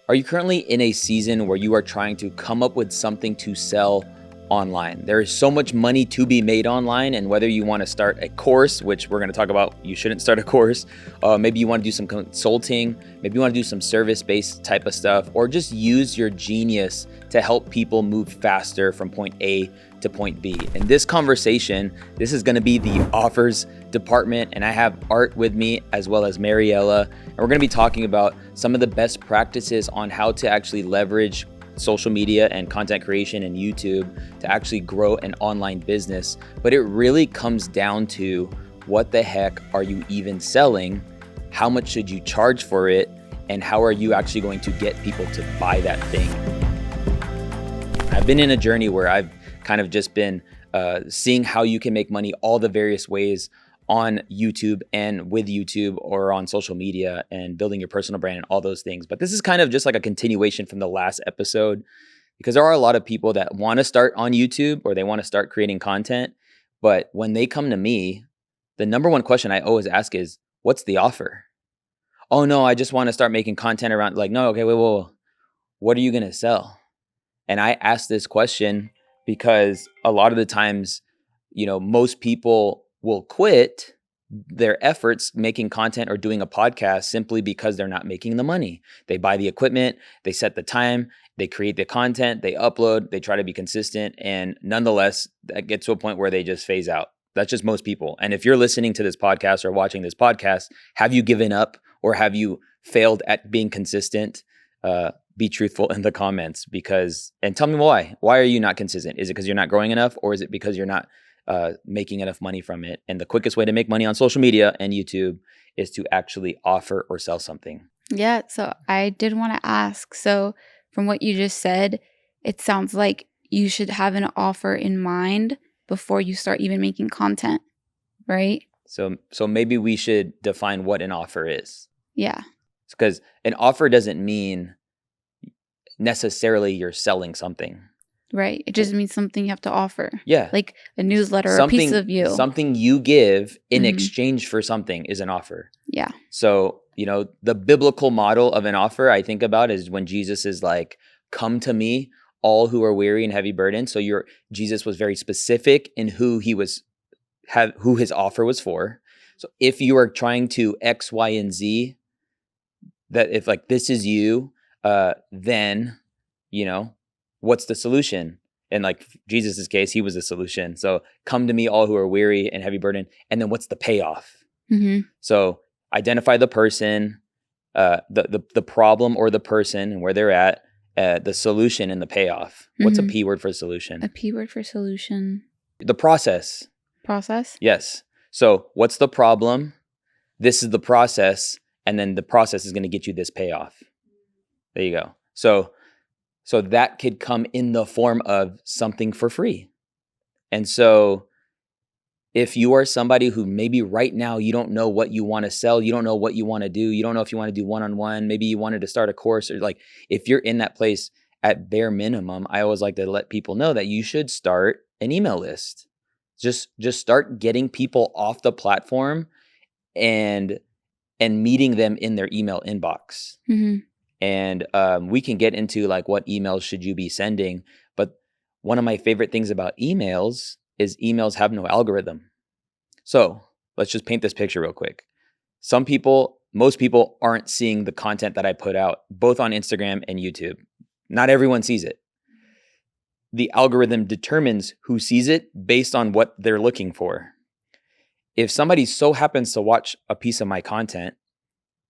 Are you currently in a season where you are trying to come up with something to sell online? There is so much money to be made online, and whether you want to start a course, which we're going to talk about, you shouldn't start a course. Maybe you want to do some consulting, maybe you want to do some service-based type of stuff, or just use your genius to help people move faster from point A to point B. In this conversation, this is going to be the offers department, and I have Art with me as well as Mariella, and we're going to be talking about some of the best practices on how to actually leverage social media and content creation and YouTube to actually grow an online business. But it really comes down to, what the heck are you even selling? How much should you charge for it? And how are you actually going to get people to buy that thing? I've been in a journey where I've kind of just been seeing how you can make money all the various ways on YouTube and with YouTube or on social media and building your personal brand and all those things. But this is kind of just like a continuation from the last episode, because there are a lot of people that want to start on YouTube or they want to start creating content. But when they come to me, the number one question I always ask is, what's the offer? Oh no, I just want to start making content around, like, no, okay, wait. What are you going to sell? And I ask this question because a lot of the times, most people will quit their efforts making content or doing a podcast simply because they're not making the money. They buy the equipment, they set the time, they create the content, they upload, they try to be consistent, and nonetheless, that gets to a point where they just phase out. That's just most people. And if you're listening to this podcast or watching this podcast, have you given up or have you failed at being consistent? Be truthful in the comments, and tell me why. Why are you not consistent? Is it because you're not growing enough, or is it because you're not making enough money from it? And the quickest way to make money on social media and YouTube is to actually offer or sell something. Yeah. So I did want to ask, so from what you just said, it sounds like you should have an offer in mind before you start even making content, right? So maybe we should define what an offer is. Yeah. Because an offer doesn't mean necessarily you're selling something. Right. It just means something you have to offer. Yeah. Like a newsletter or a piece of you. Something you give in exchange for something is an offer. Yeah. So, the biblical model of an offer I think about is when Jesus is like, come to me, all who are weary and heavy burdened. So Jesus was very specific in who his offer was for. So if you are trying to X, Y, and Z, that if like this is you, then, what's the solution? And like Jesus's case, he was the solution. So come to me, all who are weary and heavy burdened. And then what's the payoff? Mm-hmm. So identify the person, the problem or the person and where they're at, the solution and the payoff. What's a P word for solution? A P word for solution. The process. Process? Yes. So what's the problem? This is the process. And then the process is going to get you this payoff. There you go. So that could come in the form of something for free. And so if you are somebody who maybe right now you don't know what you want to sell, you don't know what you want to do, you don't know if you want to do one-on-one, maybe you wanted to start a course, or like if you're in that place, at bare minimum, I always like to let people know that you should start an email list. Just start getting people off the platform and meeting them in their email inbox. Mm-hmm. And we can get into like what emails should you be sending. But one of my favorite things about emails is emails have no algorithm. So let's just paint this picture real quick. Most people aren't seeing the content that I put out, both on Instagram and YouTube. Not everyone sees it. The algorithm determines who sees it based on what they're looking for. If somebody so happens to watch a piece of my content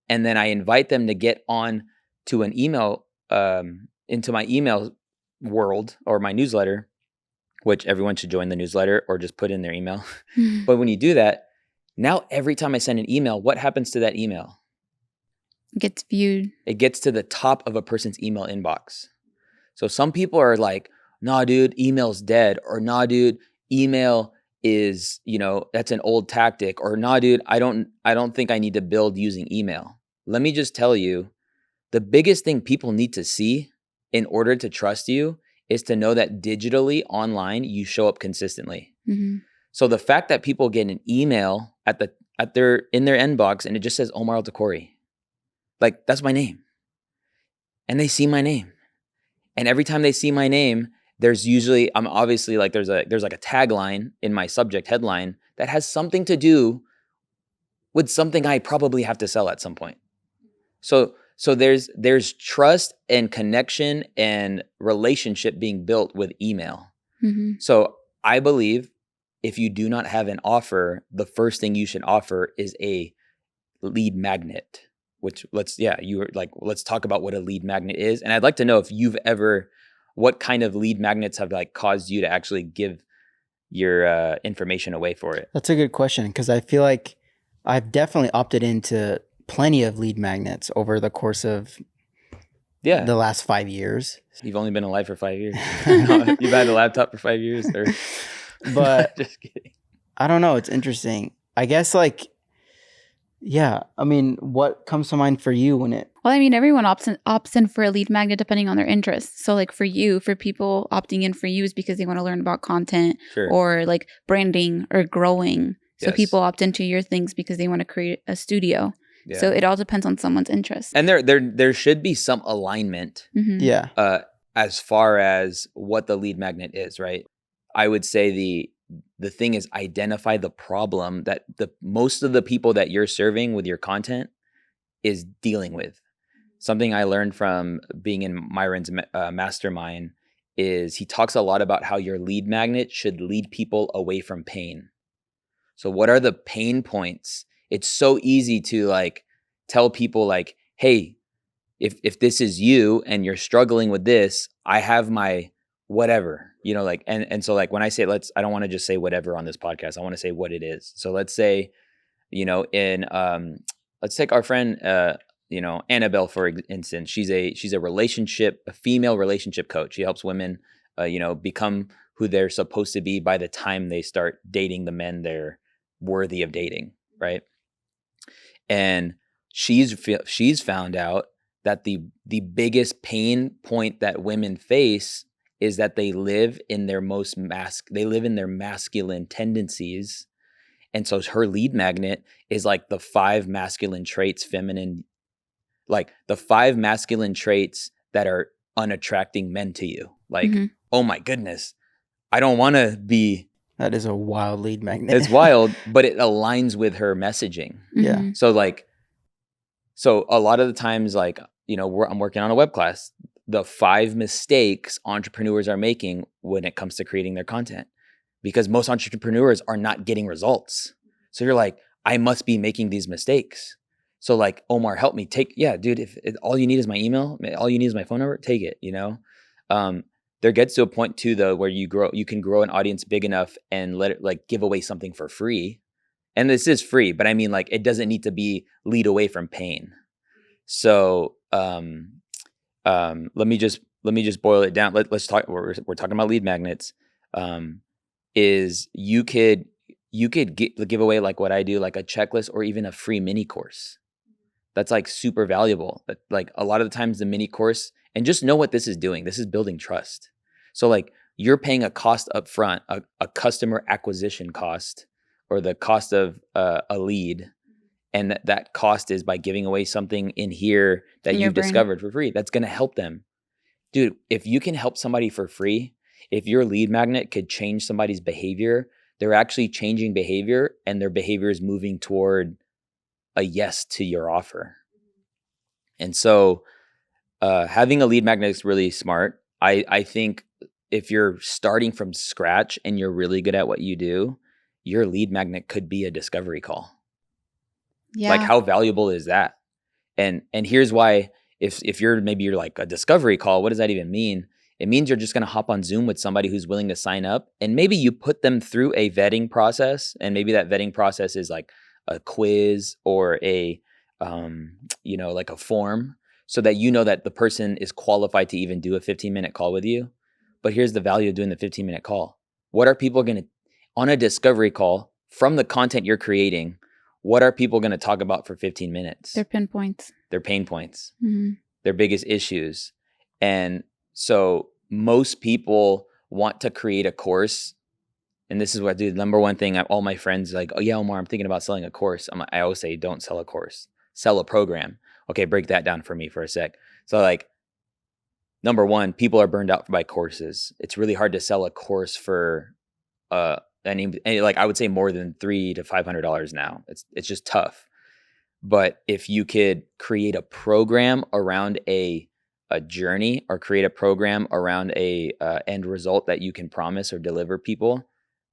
and then I invite them to get on to an email, into my email world or my newsletter, which everyone should join the newsletter or just put in their email. But when you do that, now every time I send an email, what happens to that email? It gets viewed. It gets to the top of a person's email inbox. So some people are like, nah, dude, email's dead. Or nah, dude, email is, that's an old tactic. Or nah, dude, I don't think I need to build using email. Let me just tell you, the biggest thing people need to see in order to trust you is to know that digitally online, you show up consistently. Mm-hmm. So the fact that people get an email in their inbox and it just says Omar Al-Takori, like that's my name. and they see my name. And every time they see my name, there's usually, I'm obviously like, there's like a tagline in my subject headline that has something to do with something I probably have to sell at some point. So there's trust and connection and relationship being built with email. Mm-hmm. So I believe if you do not have an offer, the first thing you should offer is a lead magnet. Which let's talk about what a lead magnet is. And I'd like to know if you've ever, what kind of lead magnets have like caused you to actually give your information away for it? That's a good question, because I feel like I've definitely opted into plenty of lead magnets over the course of the last 5 years. You've only been alive for 5 years. No, you've had a laptop for 5 years. But just kidding. I don't know. It's interesting. I guess like, yeah. I mean, what comes to mind for you when it? Well, I mean, everyone opts in for a lead magnet depending on their interests. So like for you, for people opting in for you is because they want to learn about content or like branding or growing. So people opt into your things because they want to create a studio. Yeah. So it all depends on someone's interests. And there should be some alignment. Mm-hmm. Yeah. As far as what the lead magnet is, right? I would say the thing is identify the problem that most of the people that you're serving with your content is dealing with. Something I learned from being in Myron's mastermind is he talks a lot about how your lead magnet should lead people away from pain. So what are the pain points? It's so easy to like tell people like, hey, if this is you and you're struggling with this, I have my whatever, like, and so like when I say I don't want to just say whatever on this podcast. I want to say what it is. So let's say, let's take our friend, Annabelle, for instance. She's a female relationship coach. She helps women, become who they're supposed to be by the time they start dating the men they're worthy of dating. Right. And she's found out that the biggest pain point that women face is that they live in their masculine tendencies. And so her lead magnet is like the 5 masculine traits, like the 5 masculine traits that are unattracting men to you. Like, oh my goodness, I don't want to be. That is a wild lead magnet. It's wild, but it aligns with her messaging. Yeah. So a lot of the times, like, I'm working on a web class. The 5 mistakes entrepreneurs are making when it comes to creating their content, because most entrepreneurs are not getting results. So you're like, I must be making these mistakes. So like, Omar, help me dude, if all you need is my email, all you need is my phone number, take it, There gets to a point too, though, where you can grow an audience big enough and let it like give away something for free. And this is free, but I mean, like, it doesn't need to be lead away from pain. So, let me just boil it down. Let's talk. We're talking about lead magnets. Is you could give away like what I do, like a checklist or even a free mini course. That's like super valuable. Like a lot of the times the mini course, and just know what this is doing. This is building trust. So like you're paying a cost up front, a customer acquisition cost, or the cost of a lead. And that cost is by giving away something in here that you've discovered for free. That's going to help them. Dude, if you can help somebody for free, if your lead magnet could change somebody's behavior, they're actually changing behavior, and their behavior is moving toward a yes to your offer. And so having a lead magnet is really smart. I think if you're starting from scratch and you're really good at what you do, your lead magnet could be a discovery call. Yeah. Like, how valuable is that? And here's why. If you're like a discovery call, what does that even mean? It means you're just going to hop on Zoom with somebody who's willing to sign up, and maybe you put them through a vetting process, and maybe that vetting process is like a quiz or a like a form, so that that the person is qualified to even do a 15-minute call with you. But here's the value of doing the 15-minute call. What are people going to, on a discovery call from the content you're creating, what are people going to talk about for 15 minutes? Their pinpoints. Their pain points. Mm-hmm. Their biggest issues. And so most people want to create a course. And this is what I do. The number one thing, all my friends like, oh yeah, Omar, I'm thinking about selling a course. I always say, don't sell a course. Sell a program. Okay, break that down for me for a sec. So like, number one, people are burned out by courses. It's really hard to sell a course for any like I would say more than $300 to $500 now. It's just tough. But if you could create a program around a journey, or create a program around a end result that you can promise or deliver people,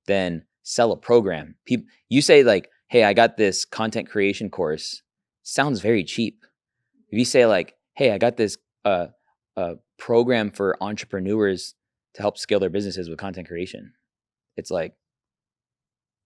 then sell a program. You say like, hey, I got this content creation course. Sounds very cheap. If you say like, hey, I got this program for entrepreneurs to help scale their businesses with content creation, it's like,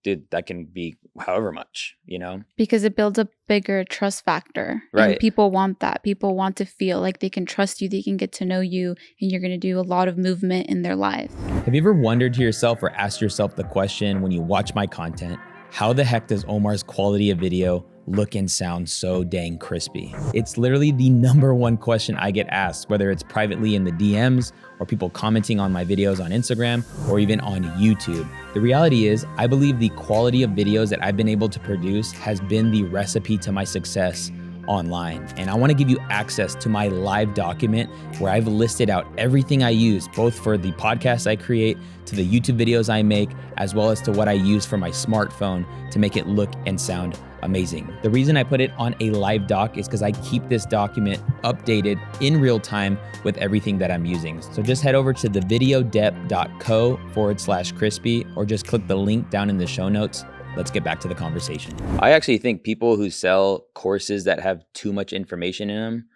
dude, that can be however much, you know? Because it builds a bigger trust factor. Right. And people want that. People want to feel like they can trust you, they can get to know you, and you're going to do a lot of movement in their life. Have you ever wondered to yourself or asked yourself the question when you watch my content, how the heck does Omar's quality of video look and sound so dang crispy? It's literally the number one question I get asked, whether it's privately in the DMs or people commenting on my videos on Instagram or even on YouTube. The reality is, I believe the quality of videos that I've been able to produce has been the recipe to my success online. And I want to give you access to my live document where I've listed out everything I use, both for the podcasts I create, to the YouTube videos I make, as well as to what I use for my smartphone to make it look and sound amazing. The reason I put it on a live doc is because I keep this document updated in real time with everything that I'm using. So just head over to thevideodept.co/crispy, or just click the link down in the show notes. Let's get back to the conversation. I actually think people who sell courses that have too much information in them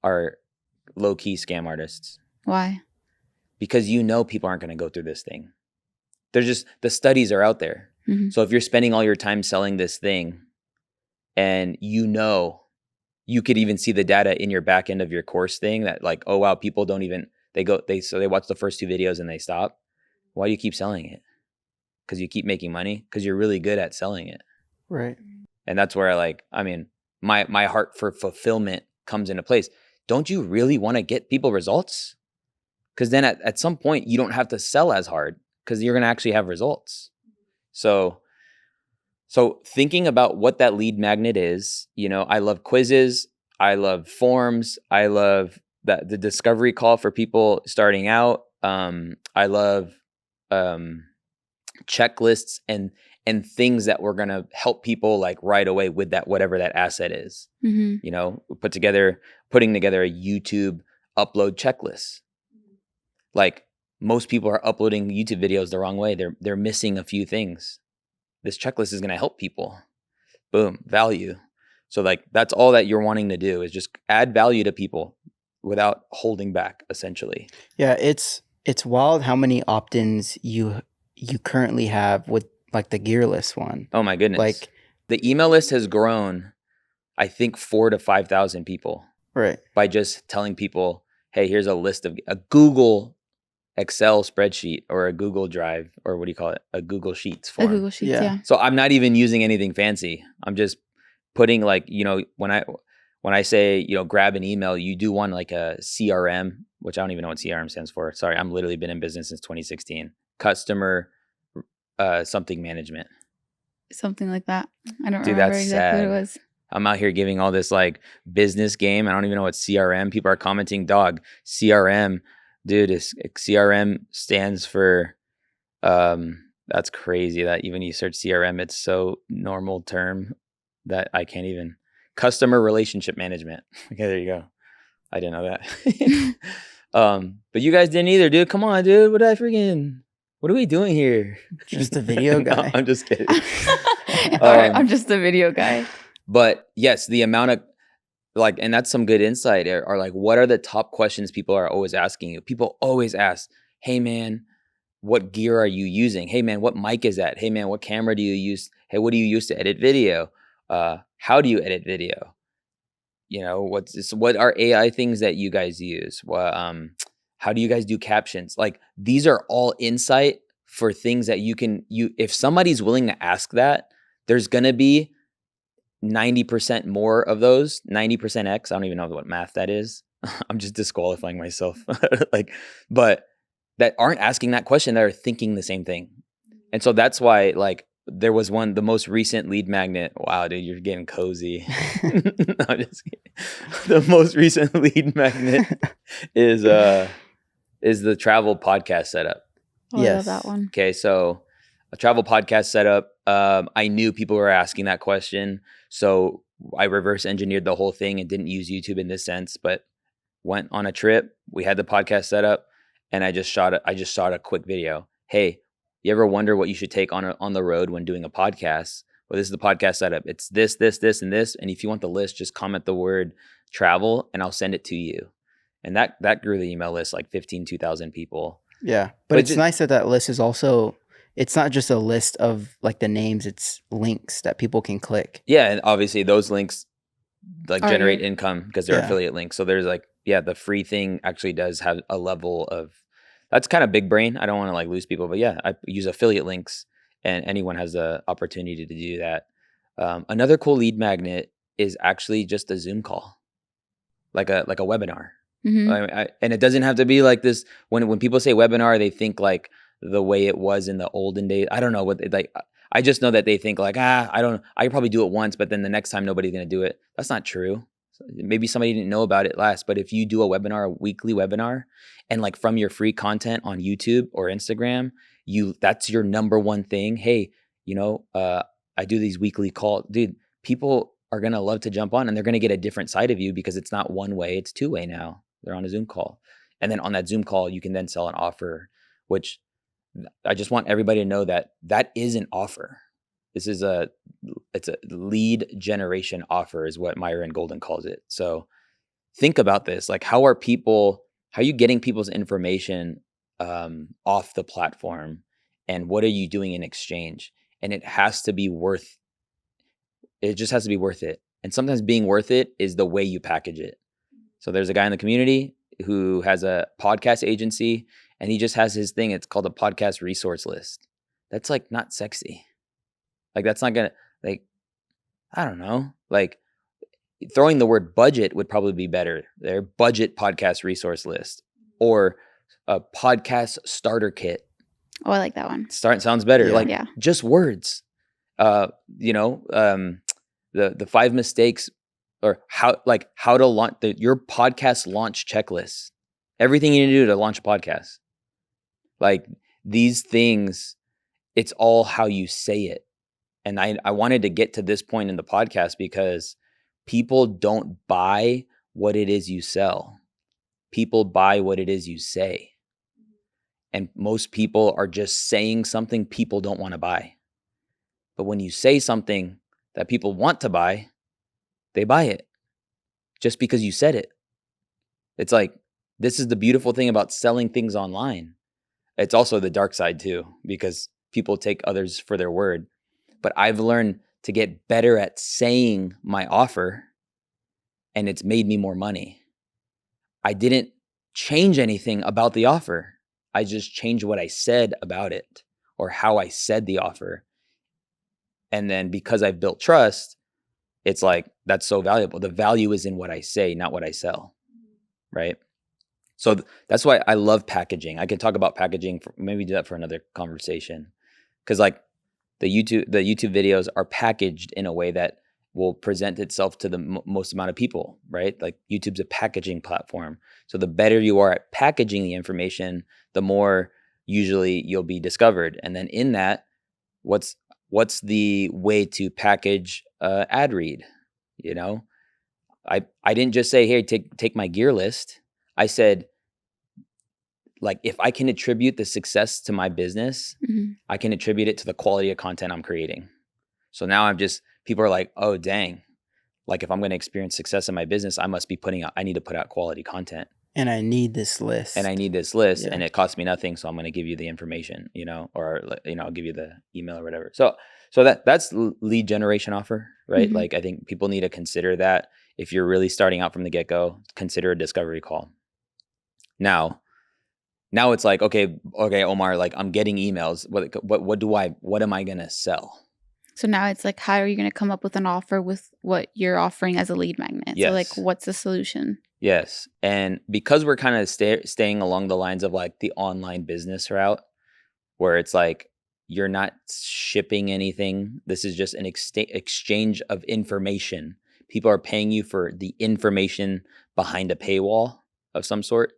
are low-key scam artists. Why? Because you know people aren't going to go through this thing. The studies are out there. Mm-hmm. So if you're spending all your time selling this thing, and you know, you could even see the data in your back end of your course thing that like, oh wow, people don't even, they watch the first 2 videos and they stop. Why do you keep selling it? Because you keep making money? Because you're really good at selling it. Right. And that's where my heart for fulfillment comes into place. Don't you really want to get people results? Because then at some point you don't have to sell as hard because you're going to actually have results. So thinking about what that lead magnet is, you know, I love quizzes. I love forms. I love the discovery call for people starting out. I love checklists and things that we're going to help people like right away with that, whatever that asset is. Mm-hmm. You know, putting together a YouTube upload checklist. Like most people are uploading YouTube videos the wrong way. They're missing a few things. This checklist is going to help people. Boom, value. So like that's all that you're wanting to do is just add value to people without holding back, essentially. Yeah, it's wild how many opt-ins you currently have with like the gear list one. Oh my goodness. Like the email list has grown, I think 4,000 to 5,000 people. Right. By just telling people, hey, here's a list of a Google Excel spreadsheet or a Google Drive, or what do you call it? A Google Sheets form. A Google Sheets, yeah. So I'm not even using anything fancy. I'm just putting like, you know, when I say, you know, grab an email, you do want like a CRM, which I don't even know what CRM stands for. Sorry, I'm literally been in business since 2016. Customer something management. Something like that. I don't remember exactly what it was. I'm out here giving all this like business game. I don't even know what CRM. People are commenting, dog, CRM. Dude, CRM stands for, that's crazy that even you search CRM, it's so normal term that I can't even, customer relationship management. Okay, there you go. I didn't know that. But you guys didn't either, dude. Come on, dude. What are we doing here? Just a video guy. No, I'm just kidding. All right, I'm just a video guy. But yes, the amount of, like, and that's some good insight, are like, what are the top questions people are always asking you? People always ask, hey man, what gear are you using? Hey man, what mic is that? Hey man, what camera do you use? Hey, what do you use to edit video? How do you edit video? You know, what are AI things that you guys use? How do you guys do captions? Like, these are all insight for things that if somebody's willing to ask that, there's going to be 90% more of those, 90% X. I don't even know what math that is. I'm just disqualifying myself. But that aren't asking that question, that are thinking the same thing. And so that's why, like, there was the most recent lead magnet. Wow, dude, you're getting cozy. No, I'm just kidding. The most recent lead magnet is the travel podcast setup. Oh, yes. I love that one. Okay, so a travel podcast setup. I knew people were asking that question, so I reverse engineered the whole thing and didn't use YouTube in this sense, but went on a trip. We had the podcast set up, and I just shot a quick video. Hey, you ever wonder what you should take on the road when doing a podcast? Well, this is the podcast setup. It's this, and this. And if you want the list, just comment the word travel and I'll send it to you. And that grew the email list like 2,000 people. Yeah. But it's nice that list is also, it's not just a list of like the names, it's links that people can click. Yeah. And obviously those links like generate income because they're affiliate links. So there's like, the free thing actually does have a level of, that's kind of big brain. I don't want to like lose people, but I use affiliate links and anyone has the opportunity to do that. Another cool lead magnet is actually just a Zoom call, like a webinar. Mm-hmm. And it doesn't have to be like this. When people say webinar, they think like the way it was in the olden days. I don't know what like. I just know that they think like, I could probably do it once, but then the next time nobody's going to do it. That's not true. Maybe somebody didn't know about it last, but if you do a weekly webinar, and like from your free content on YouTube or Instagram, that's your number one thing. Hey, I do these weekly calls, dude. People are going to love to jump on and they're going to get a different side of you because it's not one way, it's two way now. They're on a Zoom call. And then on that Zoom call, you can then sell an offer, which I just want everybody to know that is an offer. It's a lead generation offer is what Myron Golden calls it. So think about this. Like, how are you getting people's information off the platform, and what are you doing in exchange? And it just has to be worth it. And sometimes being worth it is the way you package it. So there's a guy in the community who has a podcast agency and he just has his thing. It's called a podcast resource list. That's like not sexy. Like that's not gonna, like, I don't know, like throwing the word budget would probably be better. Their budget podcast resource list or a podcast starter kit. Oh, I like that one. Sounds better. Just words. The 5 mistakes or how to launch your podcast launch checklist. Everything you need to do to launch a podcast. Like these things, it's all how you say it. And I wanted to get to this point in the podcast because people don't buy what it is you sell. People buy what it is you say. And most people are just saying something people don't want to buy. But when you say something that people want to buy, they buy it just because you said it. It's like, this is the beautiful thing about selling things online. It's also the dark side too, because people take others for their word. But I've learned to get better at saying my offer, and it's made me more money. I didn't change anything about the offer. I just changed what I said about it or how I said the offer. And then because I've built trust, it's like, that's so valuable. The value is in what I say, not what I sell, right? So that's why I love packaging. I can talk about packaging, maybe do that for another conversation. Because like the YouTube videos are packaged in a way that will present itself to the most amount of people, right? Like YouTube's a packaging platform. So the better you are at packaging the information, the more usually you'll be discovered. And then in that, what's the way to package ad read? I didn't just say, hey, take my gear list. I said, like, if I can attribute the success to my business, I can attribute it to the quality of content I'm creating. So now people are like, oh, dang. Like if I'm going to experience success in my business, I need to put out quality content. And I need this list. And it costs me nothing. So I'm going to give you the information, or I'll give you the email or whatever. So that's lead generation offer, right? Mm-hmm. Like I think people need to consider that. If you're really starting out from the get-go, consider a discovery call. Now it's like, okay, Omar, like I'm getting emails. What am I going to sell? So now it's like, how are you going to come up with an offer with what you're offering as a lead magnet? Yes. So like, what's the solution? Yes. And because we're kind of staying along the lines of like the online business route, where it's like, you're not shipping anything. This is just an exchange of information. People are paying you for the information behind a paywall of some sort.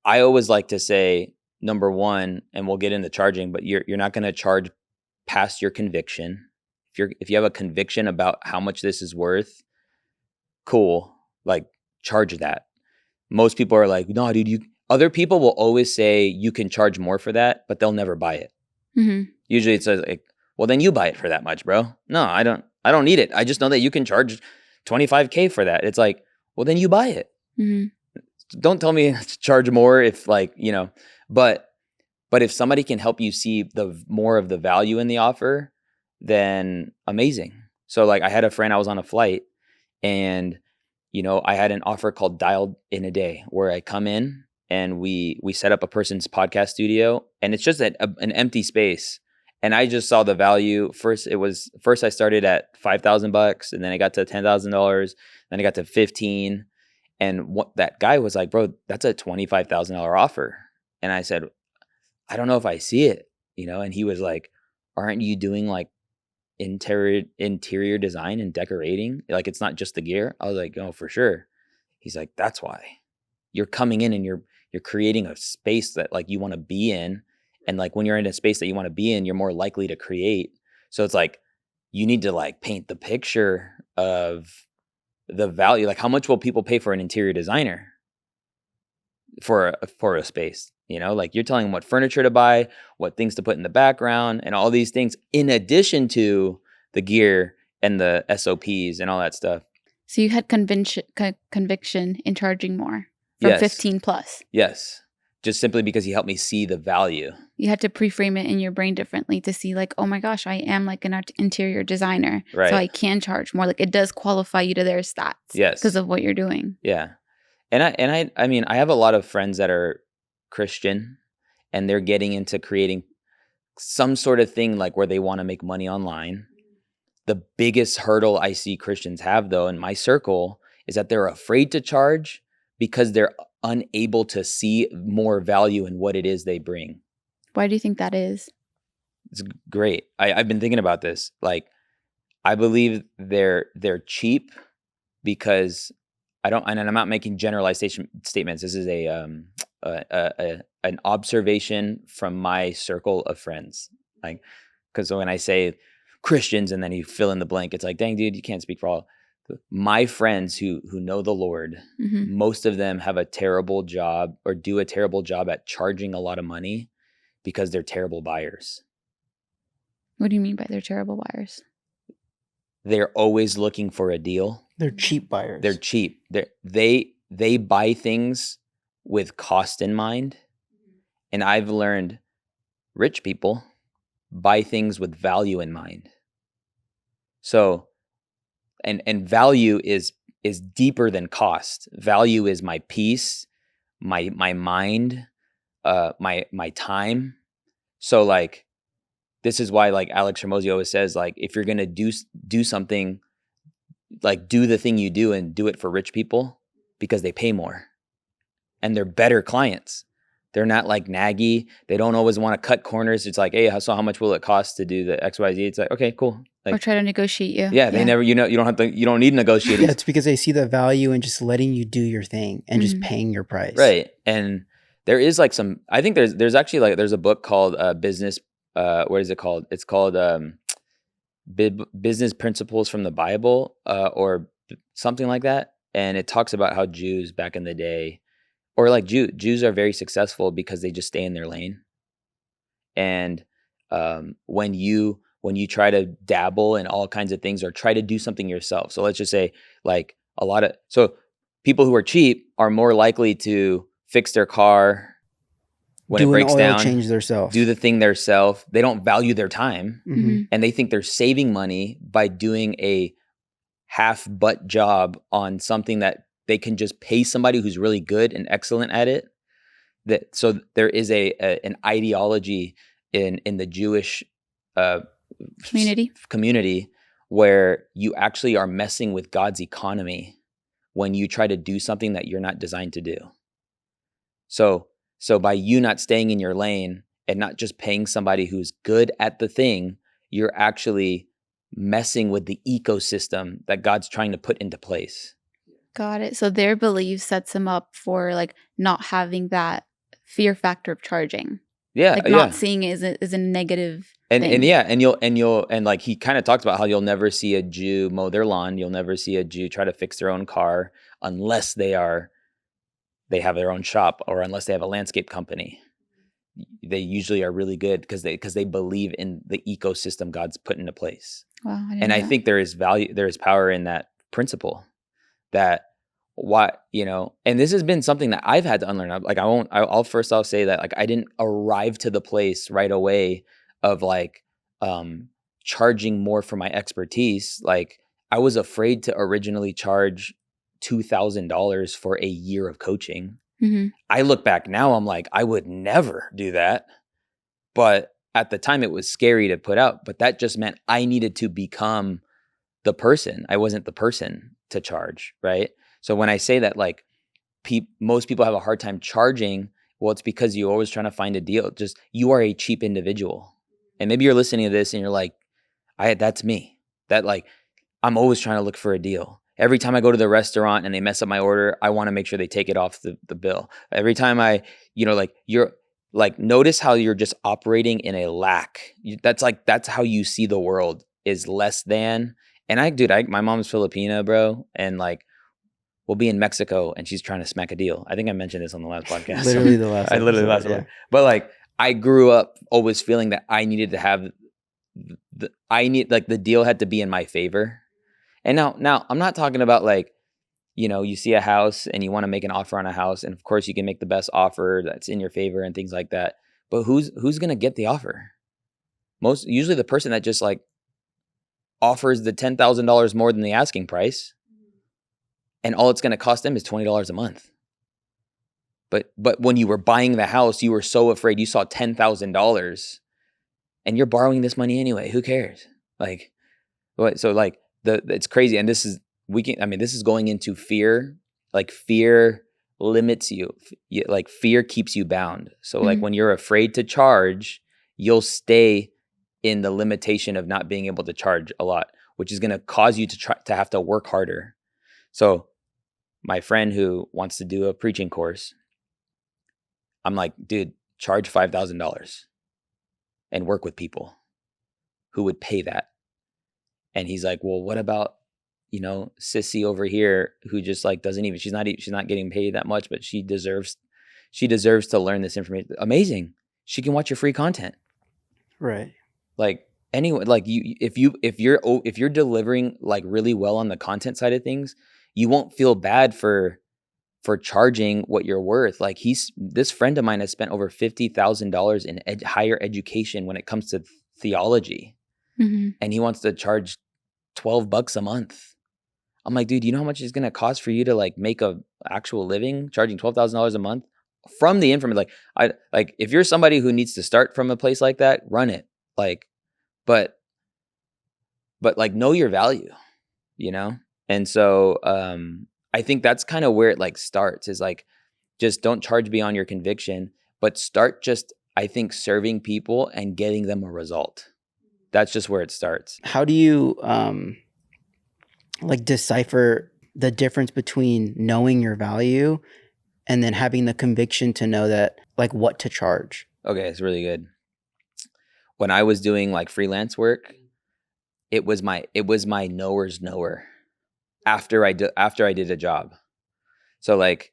I always like to say, number one, and we'll get into charging, but you're not going to charge past your conviction. If you have a conviction about how much this is worth, cool, like charge that. Most people are like, no, dude, other people will always say you can charge more for that, but they'll never buy it. Mm-hmm. Usually it says like, well, then you buy it for that much, bro. No, I don't need it. I just know that you can charge $25K for that. It's like, well, then you buy it. Mm-hmm. Don't tell me to charge more if like, but if somebody can help you see the more of the value in the offer, then amazing. So like I had a friend, I was on a flight and, I had an offer called Dialed in a Day where I come in and we set up a person's podcast studio and it's just an empty space. And I just saw the value. First I started at $5,000 and then I got to $10,000. Then I got to 15. And what that guy was like, bro, that's a $25,000 offer. And I said, I don't know if I see it, and he was like, aren't you doing like interior design and decorating? Like, it's not just the gear. I was like, oh, for sure. He's like, that's why you're coming in and you're creating a space that like you want to be in. And like when you're in a space that you want to be in, you're more likely to create. So it's like, you need to like paint the picture of the value. Like how much will people pay for an interior designer for a space? Like you're telling them what furniture to buy, what things to put in the background and all these things in addition to the gear and the SOPs and all that stuff. So you had conviction in charging more from 15 plus. Yes. Just simply because he helped me see the value. You had to pre-frame it in your brain differently to see like, oh my gosh, I am like an interior designer. Right. So I can charge more. Like it does qualify you to their stats. Yes. Because of what you're doing. Yeah. And I mean, I have a lot of friends that are Christian and they're getting into creating some sort of thing like where they want to make money online. The biggest hurdle I see Christians have though in my circle is that they're afraid to charge because they're unable to see more value in what it is they bring. Why do you think that is? It's great. I've been thinking about this. Like, I believe they're cheap because and I'm not making generalization statements. This is an observation from my circle of friends. Like, because when I say Christians and then you fill in the blank, it's like, dang, dude, you can't speak for all. My friends who know the Lord, mm-hmm. most of them have a terrible job or do a terrible job at charging a lot of money because they're terrible buyers. What do you mean by they're terrible buyers? They're always looking for a deal. They're cheap buyers. They're cheap. They buy things with cost in mind. And I've learned rich people buy things with value in mind. So and value is deeper than cost. Value is my peace, my mind, my time. So like, this is why like Alex Hormozi always says, like, if you're going to do something, like do the thing you do and do it for rich people because they pay more and they're better clients. They're not like naggy. They don't always want to cut corners. It's like, hey, so how much will it cost to do the XYZ? It's like, okay, cool. Like, or try to negotiate you. Yeah, they never, you don't need negotiators. Yeah, it's because they see the value in just letting you do your thing and mm-hmm. just paying your price. Right. And there is like I think there's actually like, there's a book called Business, what is it called? It's called Business Principles from the Bible or something like that. And it talks about how Jews back in the day, or like Jews are very successful because they just stay in their lane. And when you try to dabble in all kinds of things or try to do something yourself. So let's just say like so people who are cheap are more likely to fix their car when it breaks down, change themselves, do the thing themselves. They don't value their time mm-hmm. and they think they're saving money by doing a half butt job on something that they can just pay somebody who's really good and excellent at it. So there is an ideology in the Jewish community where you actually are messing with God's economy when you try to do something that you're not designed to do. So by you not staying in your lane and not just paying somebody who's good at the thing, you're actually messing with the ecosystem that God's trying to put into place. Got it. So their belief sets them up for like not having that fear factor of charging. Yeah. Like not seeing it as a negative thing. And like he kind of talks about how you'll never see a Jew mow their lawn. You'll never see a Jew try to fix their own car unless they have their own shop, or unless they have a landscape company. They usually are really good because they believe in the ecosystem God's put into place. Wow, I think there is power in that principle. That and this has been something that I've had to unlearn. Like I'll say that like I didn't arrive to the place right away of like charging more for my expertise. Like I was afraid to originally charge $2,000 for a year of coaching. Mm-hmm. I look back now, I'm like, I would never do that. But at the time it was scary to put out, but that just meant I needed to become the person. I wasn't the person to charge, right? So when I say that, like, most people have a hard time charging, well, it's because you're always trying to find a deal. Just, you are a cheap individual. And maybe you're listening to this and you're like, that's me. That like, I'm always trying to look for a deal. Every time I go to the restaurant and they mess up my order, I want to make sure they take it off the bill. Every time you're like, notice how you're just operating in a lack. That's how you see the world, is less than. And my mom's Filipina, bro. And like, we'll be in Mexico and she's trying to smack a deal. I think I mentioned this on the last podcast. Literally the last episode, one. But like, I grew up always feeling that I needed to have the deal had to be in my favor. And now I'm not talking about like, you see a house and you want to make an offer on a house, and of course you can make the best offer that's in your favor and things like that. But who's going to get the offer? Usually the person that just like offers the $10,000 more than the asking price, and all it's going to cost them is $20 a month. But when you were buying the house, you were so afraid. You saw $10,000 and you're borrowing this money anyway. Who cares? Like, what? So like it's crazy. And this is going into fear. Like fear limits you. Like fear keeps you bound. So like when you're afraid to charge, you'll stay in the limitation of not being able to charge a lot, which is going to cause you to have to work harder. So my friend who wants to do a preaching course, I'm like, dude, charge $5,000 and work with people who would pay that. And he's like, well, what about, Sissy over here who just like she's not getting paid that much, but she deserves to learn this information. Amazing. She can watch your free content. Right. Like anyway, like if you're delivering like really well on the content side of things, you won't feel bad for charging what you're worth. Like this friend of mine has spent over $50,000 in higher education when it comes to theology. Mm-hmm. And he wants to charge $12 a month. I'm like, dude, you know how much it's going to cost for you to like make a actual living charging $12,000 a month from the information? Like if you're somebody who needs to start from a place like that, run it. Like, but like know your value, And so, I think that's kind of where it like starts, is like, just don't charge beyond your conviction, but start just, I think, serving people and getting them a result. That's just where it starts. How do you like decipher the difference between knowing your value and then having the conviction to know that like what to charge? Okay, it's really good. When I was doing like freelance work, it was my knower's knower after I did a job. So like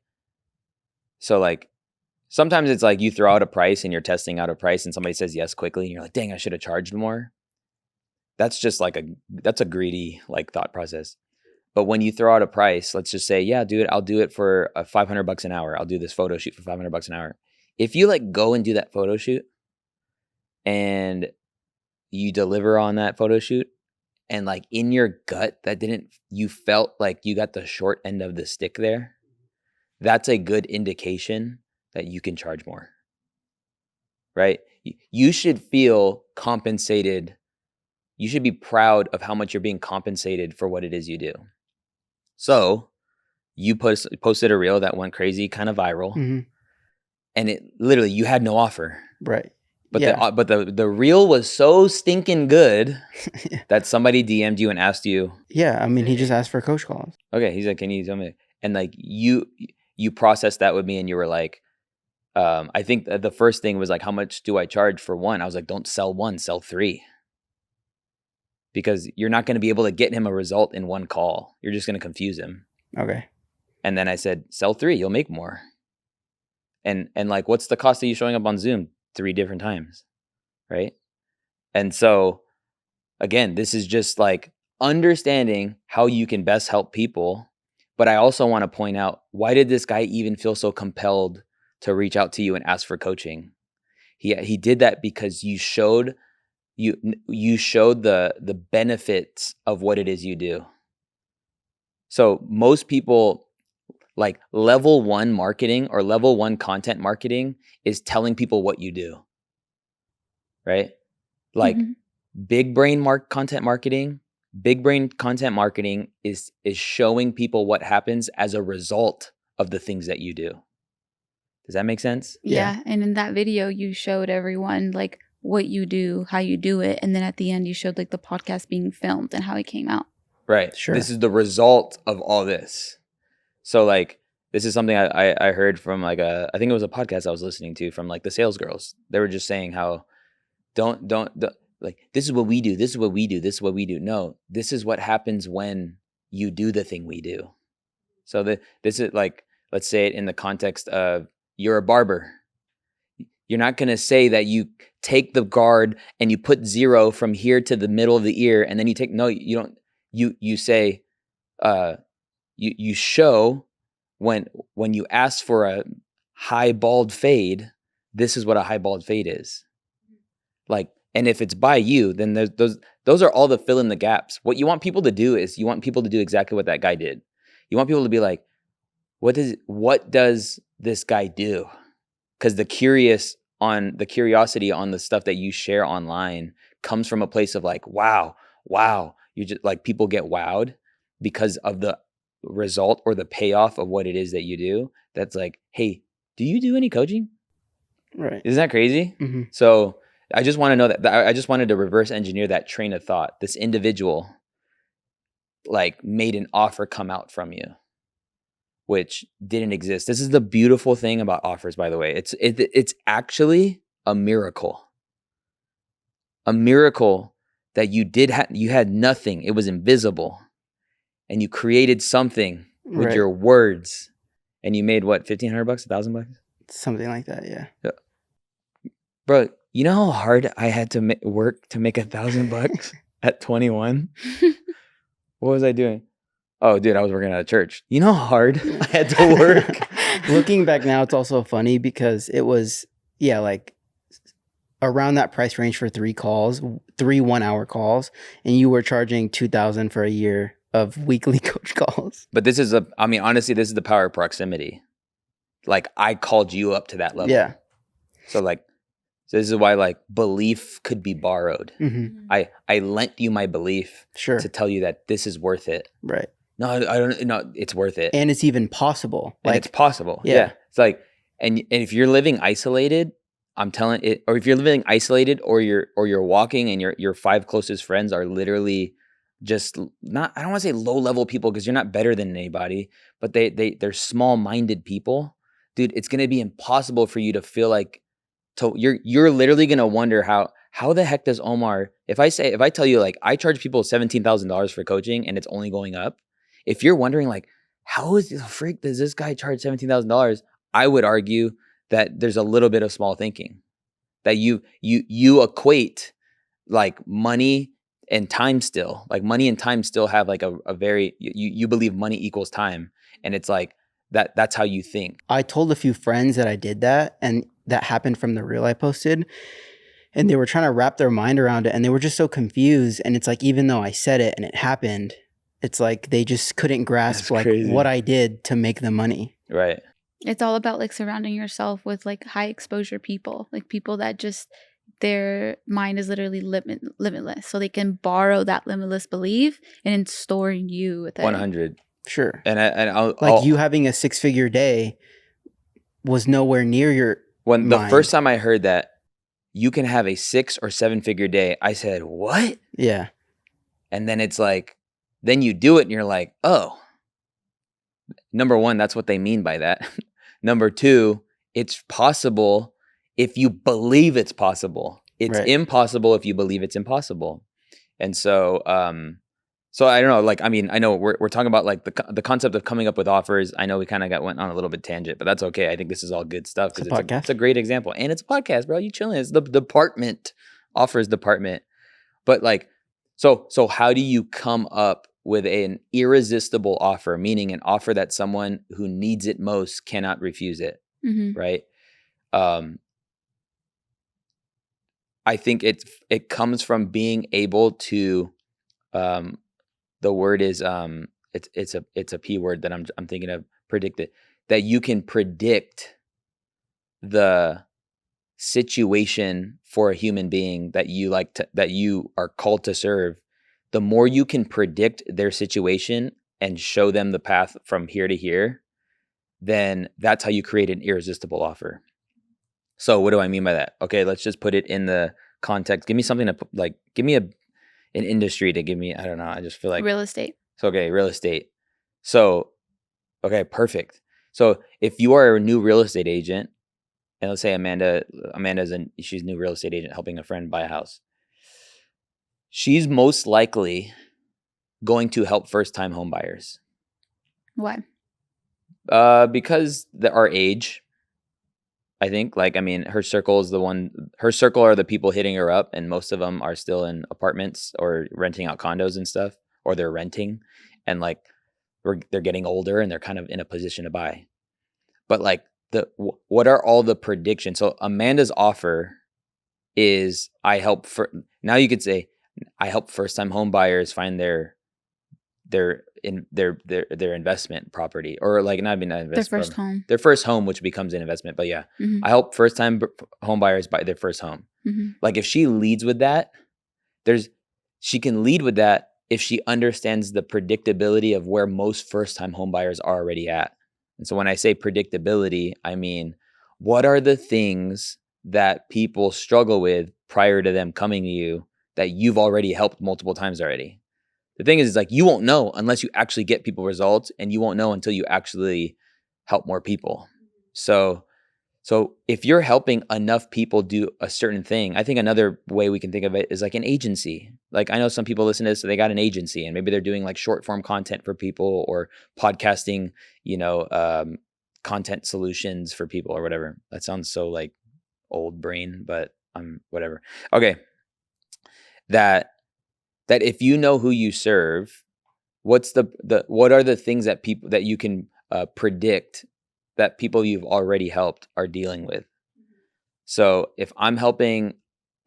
sometimes it's like you throw out a price and you're testing out a price and somebody says yes quickly and you're like, dang, I should have charged more. That's just like that's a greedy like thought process. But when you throw out a price, let's just say, yeah, dude, I'll do it for $500 an hour. I'll do this photo shoot for $500 an hour. If you like go and do that photo shoot and you deliver on that photo shoot, and like in your gut you felt like you got the short end of the stick there, that's a good indication that you can charge more, right? You should feel compensated. You should be proud of how much you're being compensated for what it is you do. So you posted a reel that went crazy, kind of viral. Mm-hmm. And it literally, you had no offer. Right. But the reel was so stinking good that somebody DM'd you and asked you. Yeah, I mean, he just asked for coach calls. Okay, he's like, can you tell me? And like you processed that with me, and you were like, I think the first thing was like, how much do I charge for one? I was like, don't sell one, sell 3. Because you're not going to be able to get him a result in one call. You're just going to confuse him. Okay. And then I said, sell 3, you'll make more. And like, what's the cost of you showing up on Zoom 3 different times? Right. And so again, this is just like understanding how you can best help people. But I also want to point out, why did this guy even feel so compelled to reach out to you and ask for coaching? He did that because you showed the benefits of what it is you do. So most people, like level 1 marketing or level 1 content marketing is telling people what you do, right? Like big brain content marketing is showing people what happens as a result of the things that you do. Does that make sense? Yeah. And in that video, you showed everyone like what you do, how you do it. And then at the end, you showed like the podcast being filmed and how it came out. Right. Sure. This is the result of all this. So like, this is something I heard from like I think it was a podcast I was listening to from like the sales girls. They were just saying how don't like, this is what we do. This is what we do. This is what we do. No, this is what happens when you do the thing we do. So this is like, let's say it in the context of you're a barber. You're not going to say that you take the guard and you put 0 from here to the middle of the ear. And then you don't, you say, you show when you ask for a high bald fade, this is what a high bald fade is. Like, and if it's by you, then those are all the fill in the gaps. What you want people to do is you want people to do exactly what that guy did. You want people to be like, what does this guy do? Because the curiosity on the stuff that you share online comes from a place of like, wow. You just like, people get wowed because of the result or the payoff of what it is that you do. That's like, hey, do you do any coaching? Right. Isn't that crazy? Mm-hmm. So I just want to know that I just wanted to reverse engineer that train of thought. This individual like made an offer come out from you, which didn't exist. This is the beautiful thing about offers, by the way. It's actually a miracle. A miracle that you had nothing. It was invisible. And you created something with your words. And you made what, $1,500, $1,000? Something like that, yeah. Bro, you know how hard I had to work to make $1,000 at 21? What was I doing? Oh, dude, I was working at a church. You know how hard I had to work? Looking back now, it's also funny because it was, like around that price range for 3 1-hour calls, and you were charging $2,000 for a year of weekly coach calls. But honestly, this is the power of proximity. Like, I called you up to that level. Yeah. So this is why like belief could be borrowed. Mm-hmm. I lent you my belief to tell you that this is worth it. Right. No, I don't. No, it's worth it, and it's even possible. And it's possible. Yeah. It's like, and if you're living isolated, I'm telling it. Or if you're living isolated, or you're walking, and your 5 closest friends are literally just not. I don't want to say low level people because you're not better than anybody, but they're small minded people, dude. It's gonna be impossible for you to feel like. You're literally gonna wonder how the heck does Omar? If I tell you like I charge people $17,000 for coaching and it's only going up. If you're wondering like, how is the freak does this guy charge $17,000? I would argue that there's a little bit of small thinking, that you equate like money and time still. Like money and time still have like a very, you believe money equals time. And it's like that's how you think. I told a few friends that I did that, and that happened from the reel I posted. And they were trying to wrap their mind around it, and they were just so confused. And it's like, even though I said it and it happened, it's like they just couldn't grasp like what I did to make the money. Right. It's all about like surrounding yourself with like high exposure people, like people that just their mind is literally limitless, so they can borrow that limitless belief and store you with it. 100. Sure. And I'll you having a 6-figure day was nowhere near your when the mind. first time I heard that, you can have a 6 or 7 figure day. I said, what? Yeah. And then it's like, then you do it and you're like, oh, number one, that's what they mean by that. Number two, it's possible if you believe it's possible. It's impossible if you believe it's impossible. And so, so I don't know, like, I mean, I know we're talking about like the concept of coming up with offers. I know we kind of went on a little bit tangent, but that's okay. I think this is all good stuff because it's a great example, and it's a podcast, bro. You chilling? It's the department, offers department. But like, so how do you come up with an irresistible offer, meaning an offer that someone who needs it most cannot refuse it, right? I think it comes from being able to, the word is it's a P word that I'm thinking of, predict it, that you can predict the situation for a human being that you are called to serve. The more you can predict their situation and show them the path from here to here, then that's how you create an irresistible offer. So what do I mean by that? Okay, let's just put it in the context. Give me something to like, give me an industry to give me, I don't know. I just feel like real estate. So, okay, real estate. So, okay, perfect. So if you are a new real estate agent, and let's say she's a new real estate agent helping a friend buy a house. She's most likely going to help first-time home buyers. Why? Because our age, I think. Like, I mean, her circle are the people hitting her up, and most of them are still in apartments or renting out condos and stuff, or they're renting, and like they're getting older and they're kind of in a position to buy. But like, what are all the predictions? So Amanda's offer is now you could say I help first-time home buyers find their investment property, or like not even investment, their first home, which becomes an investment. But yeah, I help first-time home buyers buy their first home. Like if she leads with that, she can lead with that if she understands the predictability of where most first-time home buyers are already at. And so when I say predictability, I mean, what are the things that people struggle with prior to them coming to you that you've already helped multiple times already? The thing is like, you won't know unless you actually get people results, and you won't know until you actually help more people. So if you're helping enough people do a certain thing, I think another way we can think of it is like an agency. Like I know some people listen to this, so they got an agency and maybe they're doing like short form content for people, or podcasting, content solutions for people or whatever. That sounds so like old brain, but whatever. Okay. That if you know who you serve, what are the things that people that you can predict that people you've already helped are dealing with? So if I'm a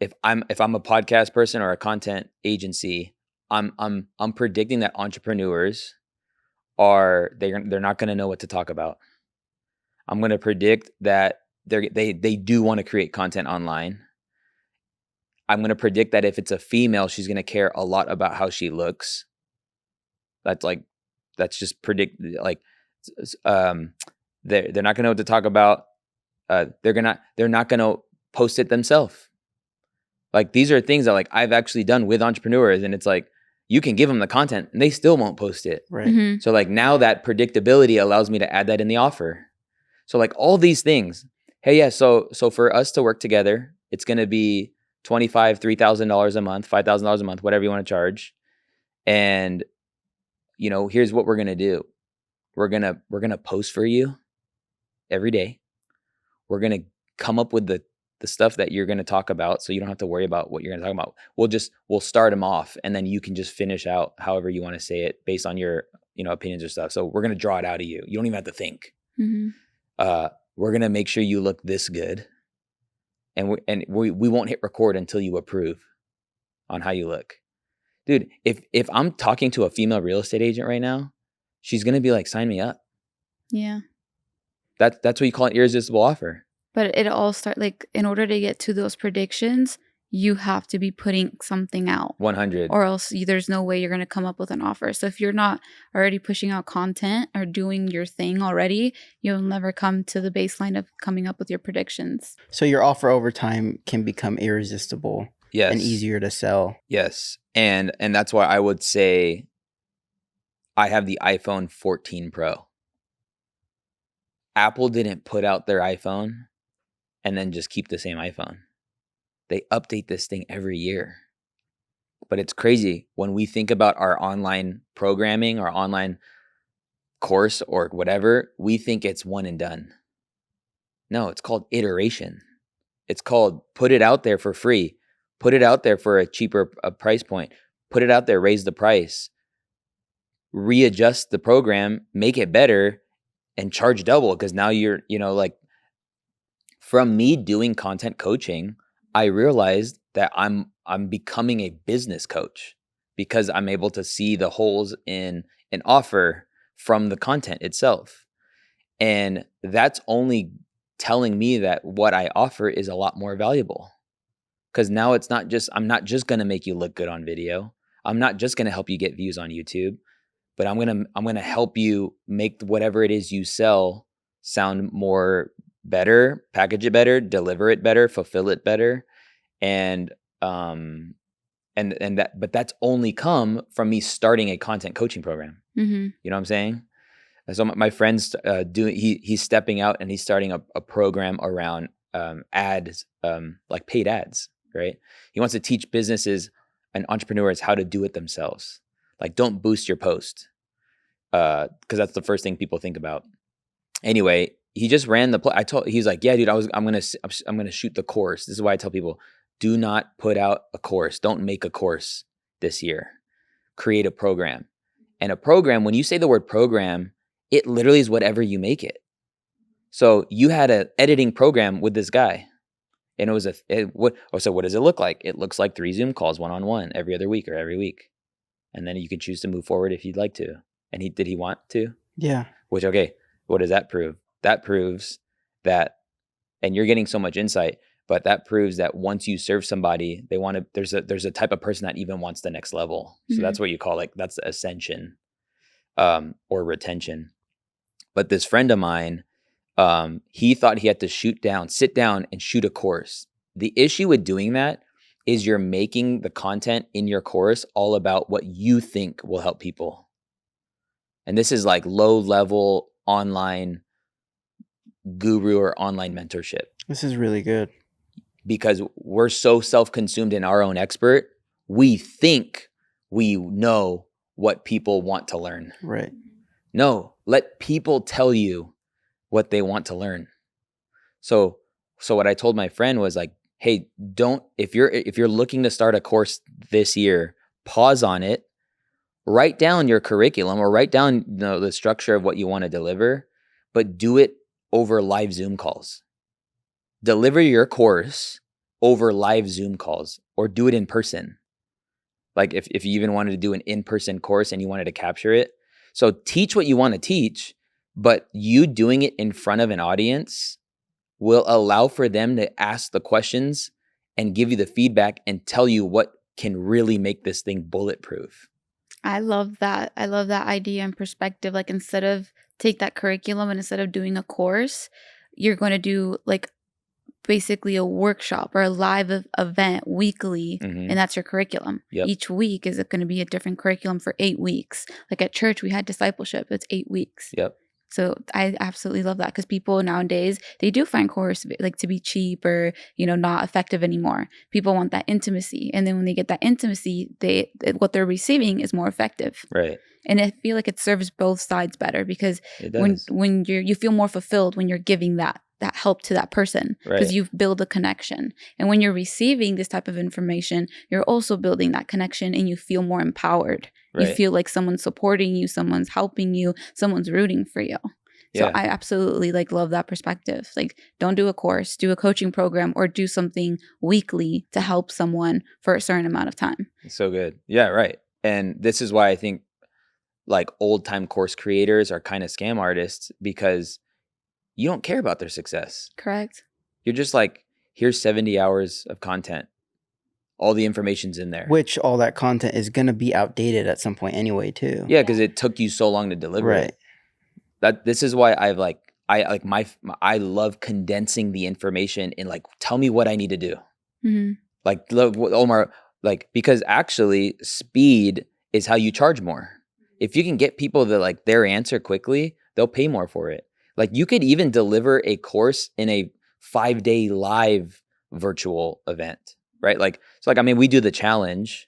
podcast person or a content agency, I'm predicting that entrepreneurs they're not going to know what to talk about. I'm going to predict that they do want to create content online. I'm going to predict that if it's a female, she's going to care a lot about how she looks. That's just predict, like, they're not going to know what to talk about. They're not going to post it themselves. Like, these are things that like I've actually done with entrepreneurs, and it's like, you can give them the content and they still won't post it. Right. So like now that predictability allows me to add that in the offer. So like all these things, hey, yeah. So for us to work together, it's going to be $3,000 a month, $5,000 a month, whatever you want to charge. And, here's what we're going to do. We're going to post for you every day. We're going to come up with the stuff that you're going to talk about, so you don't have to worry about what you're going to talk about. We'll start them off, and then you can just finish out however you want to say it based on your, opinions or stuff. So we're going to draw it out of you. You don't even have to think. We're going to make sure you look this good. And we won't hit record until you approve on how you look. Dude, if I'm talking to a female real estate agent right now, she's going to be like, sign me up. Yeah. That's what you call an irresistible offer. But it all starts, like, in order to get to those predictions, you have to be putting something out. 100. Or else there's no way you're going to come up with an offer. So if you're not already pushing out content or doing your thing already, you'll never come to the baseline of coming up with your predictions. So your offer over time can become irresistible. Yes. And easier to sell. Yes. And that's why I would say I have the iPhone 14 Pro. Apple didn't put out their iPhone and then just keep the same iPhone. They update this thing every year. But it's crazy when we think about our online programming, our online course or whatever, we think it's one and done. No, it's called iteration. It's called put it out there for free. Put it out there for a cheaper price point. Put it out there, raise the price. Readjust the program, make it better, and charge double, because now you're, like, from me doing content coaching, I realized that I'm becoming a business coach because I'm able to see the holes in an offer from the content itself. And that's only telling me that what I offer is a lot more valuable. Because now I'm not just going to make you look good on video. I'm not just going to help you get views on YouTube, but I'm going to help you make whatever it is you sell sound more better, package it better, deliver it better, fulfill it better. And but that's only come from me starting a content coaching program. Mm-hmm. You know what I'm saying? So my friend's he's stepping out and he's starting a program around ads, like paid ads, right? He wants to teach businesses and entrepreneurs how to do it themselves. Like, don't boost your post, because that's the first thing people think about. Anyway, he just ran he's like, yeah, dude, I'm gonna shoot the course. This is why I tell people, do not put out a course. Don't make a course this year. Create a program. And a program, when you say the word program, it literally is whatever you make it. So you had an editing program with this guy, and it was so what does it look like? It looks like 3 Zoom calls one-on-one every other week or every week. And then you can choose to move forward if you'd like to. And did he want to? Yeah. Which, okay, what does that prove? That proves that, and you're getting so much insight, but that proves that once you serve somebody, there's a type of person that even wants the next level. So that's what you call, like, that's the ascension, or retention. But this friend of mine, he thought he had to sit down and shoot a course. The issue with doing that is you're making the content in your course all about what you think will help people. And this is like low level online guru or online mentorship. This is really good. Because we're so self-consumed in our own expert, we think we know what people want to learn. Right. No, let people tell you what they want to learn. So what I told my friend was like, hey, if you're looking to start a course this year, pause on it, write down your curriculum or write down the structure of what you want to deliver, but do it over live Zoom calls. Deliver your course over live Zoom calls, or do it in person. Like if you even wanted to do an in-person course and you wanted to capture it. So teach what you want to teach, but you doing it in front of an audience will allow for them to ask the questions and give you the feedback and tell you what can really make this thing bulletproof. I love that. I love that idea and perspective. Like, instead of take that curriculum and instead of doing a course, you're going to do like basically a workshop or a live event weekly, and that's your curriculum. Yep. Each week is going to be a different curriculum for 8 weeks. Like at church, we had discipleship. It's 8 weeks. Yep. So I absolutely love that, because people nowadays, they do find course like to be cheap or, not effective anymore. People want that intimacy. And then when they get that intimacy, what they're receiving is more effective. Right. And I feel like it serves both sides better, because when you feel more fulfilled when you're giving that help to that person, because you've built a connection. And when you're receiving this type of information, you're also building that connection and you feel more empowered. Right. You feel like someone's supporting you, someone's helping you, someone's rooting for you. So I absolutely love that perspective. Like, don't do a course, do a coaching program, or do something weekly to help someone for a certain amount of time. So good. Yeah, right. And this is why I think like old time course creators are kind of scam artists, because you don't care about their success. Correct. You're just like, here's 70 hours of content. All the information's in there. Which all that content is going to be outdated at some point anyway, too. Yeah, because it took you so long to deliver it. This is why I love condensing the information in like, tell me what I need to do. Mm-hmm. Like, look, Omar, like, because actually speed is how you charge more. If you can get people to like their answer quickly, they'll pay more for it. Like you could even deliver a course in a 5-day live virtual event, right? Like, so like, I mean, we do the challenge,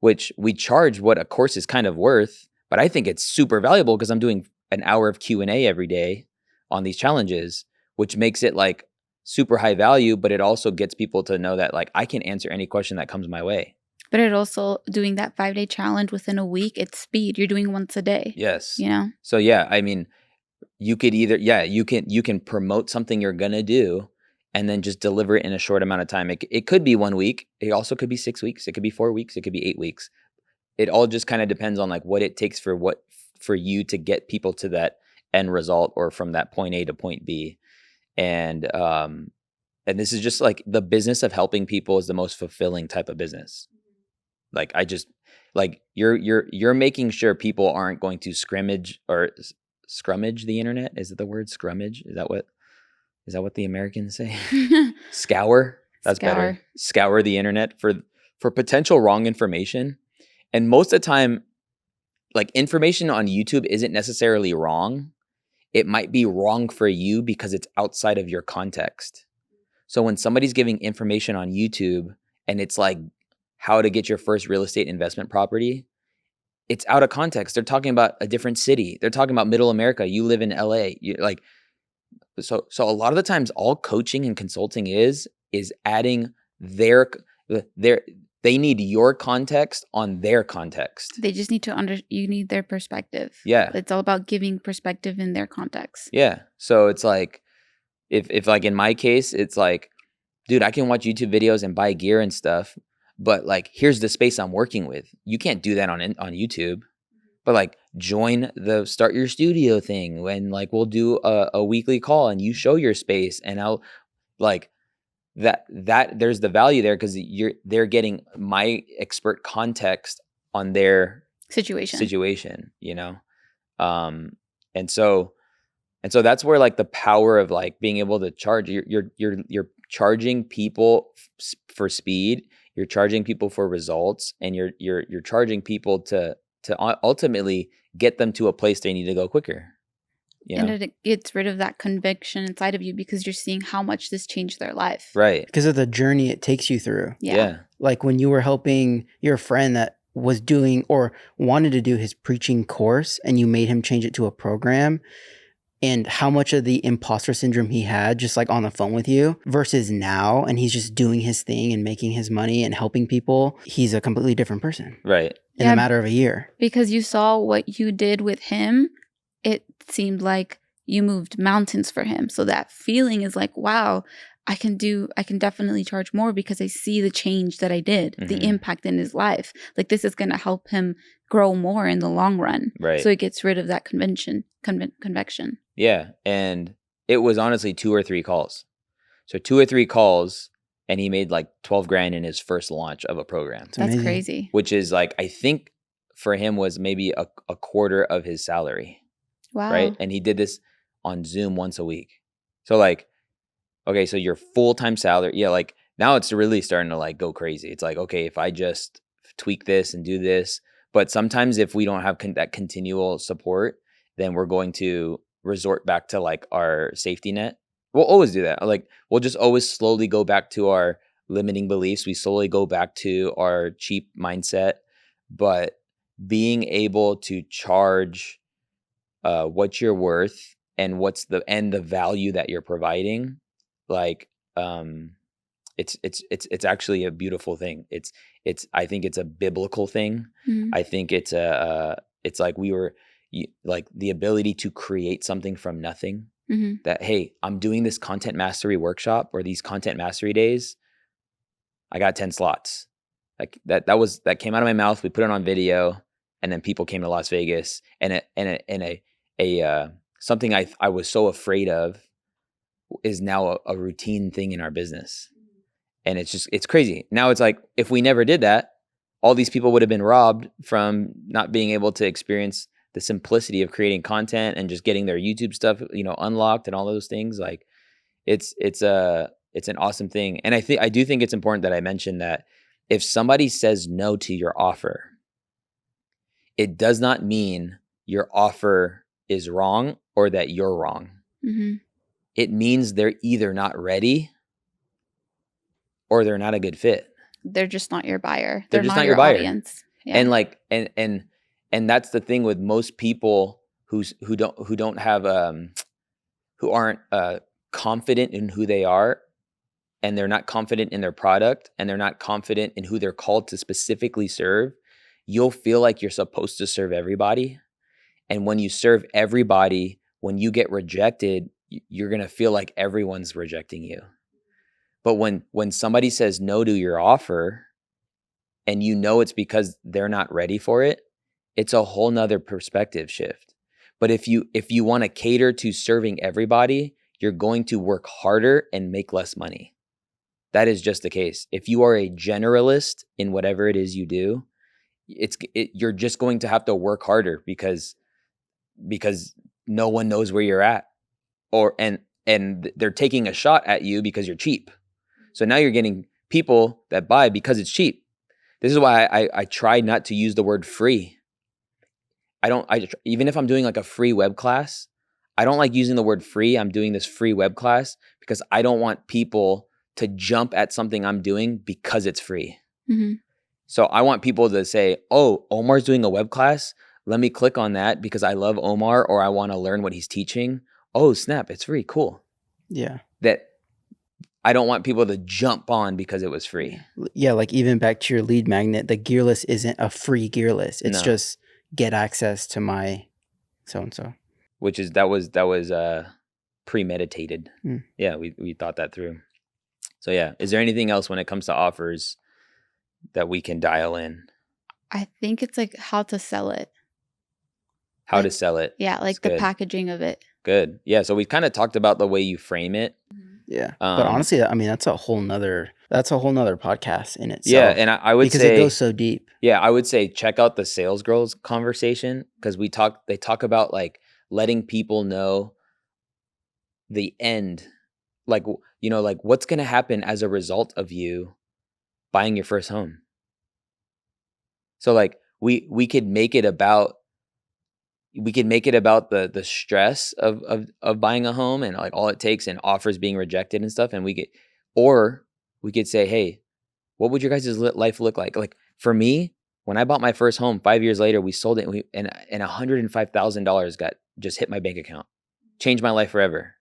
which we charge what a course is kind of worth, but I think it's super valuable because I'm doing an hour of Q&A every day on these challenges, which makes it like super high value, but it also gets people to know that like I can answer any question that comes my way. But it also, doing that 5-day challenge within a week, it's speed. You're doing once a day. Yes. You know? So yeah, I mean, you could either, you can promote something you're going to do and then just deliver it in a short amount of time. It could be 1 week. It also could be 6 weeks. It could be 4 weeks. It could be 8 weeks. It all just kind of depends on like what it takes for you to get people to that end result or from that point A to point B. And this is just like the business of helping people is the most fulfilling type of business. Like you're making sure people aren't going to scrummage the internet. Is it the word scrummage? Is that what the Americans say? Scour. That's better. Scour the internet for potential wrong information. And most of the time, like information on YouTube isn't necessarily wrong. It might be wrong for you because it's outside of your context. So when somebody's giving information on YouTube and it's like how to get your first real estate investment property, it's out of context. They're talking about a different city. They're talking about middle America. You live in LA. So a lot of the times all coaching and consulting is adding they need your context on their context. They just need you need their perspective. Yeah. It's all about giving perspective in their context. Yeah. So it's like, if like in my case, it's like, dude, I can watch YouTube videos and buy gear and stuff, but like, here's the space I'm working with. You can't do that on YouTube, but like join the Start Your Studio thing when like we'll do a weekly call and you show your space and I'll like that there's the value there because they're getting my expert context on their situation, you know? And so that's where like the power of like being able to charge, you're charging people for speed, you're charging people for results, and you're charging people to ultimately get them to a place they need to go quicker. You know? And it gets rid of that conviction inside of you because you're seeing how much this changed their life. Right. Because of the journey it takes you through. Yeah. Like when you were helping your friend that was doing or wanted to do his preaching course and you made him change it to a program, and how much of the imposter syndrome he had just like on the phone with you versus now, and he's just doing his thing and making his money and helping people. He's a completely different person. Right. In a matter of a year. Because you saw what you did with him. It seemed like you moved mountains for him. So that feeling is like, wow, I can definitely charge more because I see the change that I did, the impact in his life. Like this is going to help him grow more in the long run. Right. So it gets rid of that convection. Yeah. And it was honestly 2 or 3 calls. So 2 or 3 calls and he made like 12 grand in his first launch of a program. That's crazy. Which is like, I think for him was maybe a quarter of his salary. Wow. Right. And he did this on Zoom once a week. So like, okay, so your full-time salary. Yeah. Like now it's really starting to like go crazy. It's like, okay, if I just tweak this and do this, but sometimes if we don't have that continual support, then we're going to resort back to like our safety net. We'll always do that. Like we'll just always slowly go back to our limiting beliefs. We slowly go back to our cheap mindset, but being able to charge what you're worth and the value that you're providing, like it's actually a beautiful thing. I think it's a biblical thing. I think it's like like the ability to create something from nothing. That, hey, I'm doing this content mastery workshop or these content mastery days. I got 10 slots. Like that came out of my mouth. We put it on video, and then people came to Las Vegas, and something I was so afraid of is now a routine thing in our business. And it's crazy. Now it's like, if we never did that, all these people would have been robbed from not being able to experience the simplicity of creating content and just getting their YouTube stuff, unlocked and all those things. Like it's an awesome thing. And I do think it's important that I mention that if somebody says no to your offer, it does not mean your offer is wrong or that you're wrong. Mm-hmm. It means they're either not ready or they're not a good fit. They're just not your buyer. They're just not your buyer. Audience. Yeah. And like, and that's the thing with most people who aren't confident in who they are, and they're not confident in their product, and they're not confident in who they're called to specifically serve. You'll feel like you're supposed to serve everybody. And when you serve everybody, when you get rejected, you're going to feel like everyone's rejecting you. But when somebody says no to your offer and it's because they're not ready for it, it's a whole nother perspective shift. But if you want to cater to serving everybody, you're going to work harder and make less money. That is just the case. If you are a generalist in whatever it is you do, you're just going to have to work harder because no one knows where you're at, and they're taking a shot at you because you're cheap. So now you're getting people that buy because it's cheap. This is why I try not to use the word free. Even if I'm doing like a free web class, I don't like using the word free. I'm doing this free web class because I don't want people to jump at something I'm doing because it's free. Mm-hmm. So I want people to say, oh, Omar's doing a web class. Let me click on that because I love Omar or I want to learn what he's teaching. Oh, snap, it's free. Cool. Yeah. That I don't want people to jump on because it was free. Yeah, like even back to your lead magnet, the gear list isn't a free gear list. It's just get access to my so-and-so. That was premeditated. Mm. Yeah, we thought that through. So yeah, is there anything else when it comes to offers that we can dial in? I think it's like how to sell it. How to sell it. Yeah, like the packaging of it. Good. Yeah, so we kind of talked about the way you frame it. Yeah. But honestly, I mean, that's a whole nother podcast in itself. Yeah, and I would say because it goes so deep. Yeah, I would say check out the Sales Girls conversation because they talk about like letting people know the end, like like what's going to happen as a result of you buying your first home. So like we could make it about the stress of buying a home and like all it takes and offers being rejected and stuff, and we could say, hey, what would your guys' life look like? Like for me, when I bought my first home 5 years later, we sold it and $105,000 just hit my bank account, changed my life forever.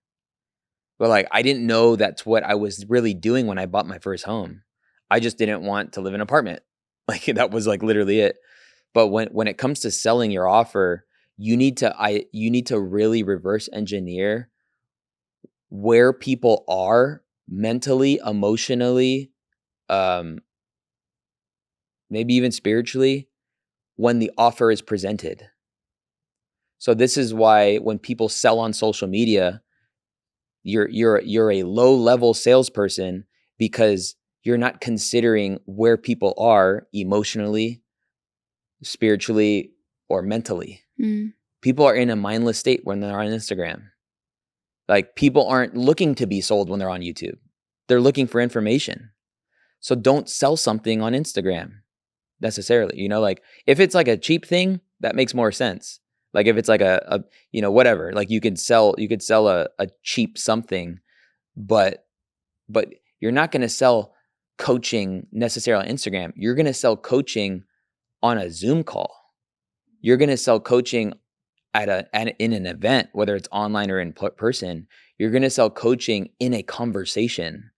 But like I didn't know that's what I was really doing when I bought my first home. I just didn't want to live in an apartment. Like that was like literally it. But when it comes to selling your offer, you need to really reverse engineer where people are mentally, emotionally, maybe even spiritually when the offer is presented. So this is why when people sell on social media, you're a low-level salesperson because you're not considering where people are emotionally, spiritually, or mentally. Mm. People are in a mindless state when they're on Instagram. Like people aren't looking to be sold when they're on YouTube. They're looking for information. So don't sell something on Instagram necessarily. Like if it's like a cheap thing, that makes more sense. Like if it's like a whatever, like you could sell a cheap something, but you're not going to sell coaching necessarily on Instagram. You're going to sell coaching on a Zoom call. You're going to sell coaching in an event, whether it's online or in person. You're going to sell coaching in a conversation,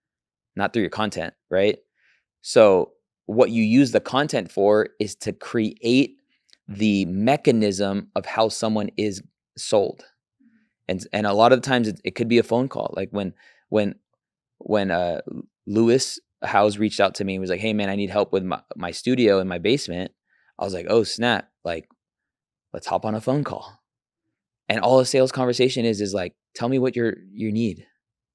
not through your content, right? So what you use the content for is to create the mechanism of how someone is sold. And a lot of the times it could be a phone call. Like when Lewis Howes reached out to me and was like, hey man, I need help with my studio in my basement. I was like, oh snap, like let's hop on a phone call. And all a sales conversation is like, tell me what you need.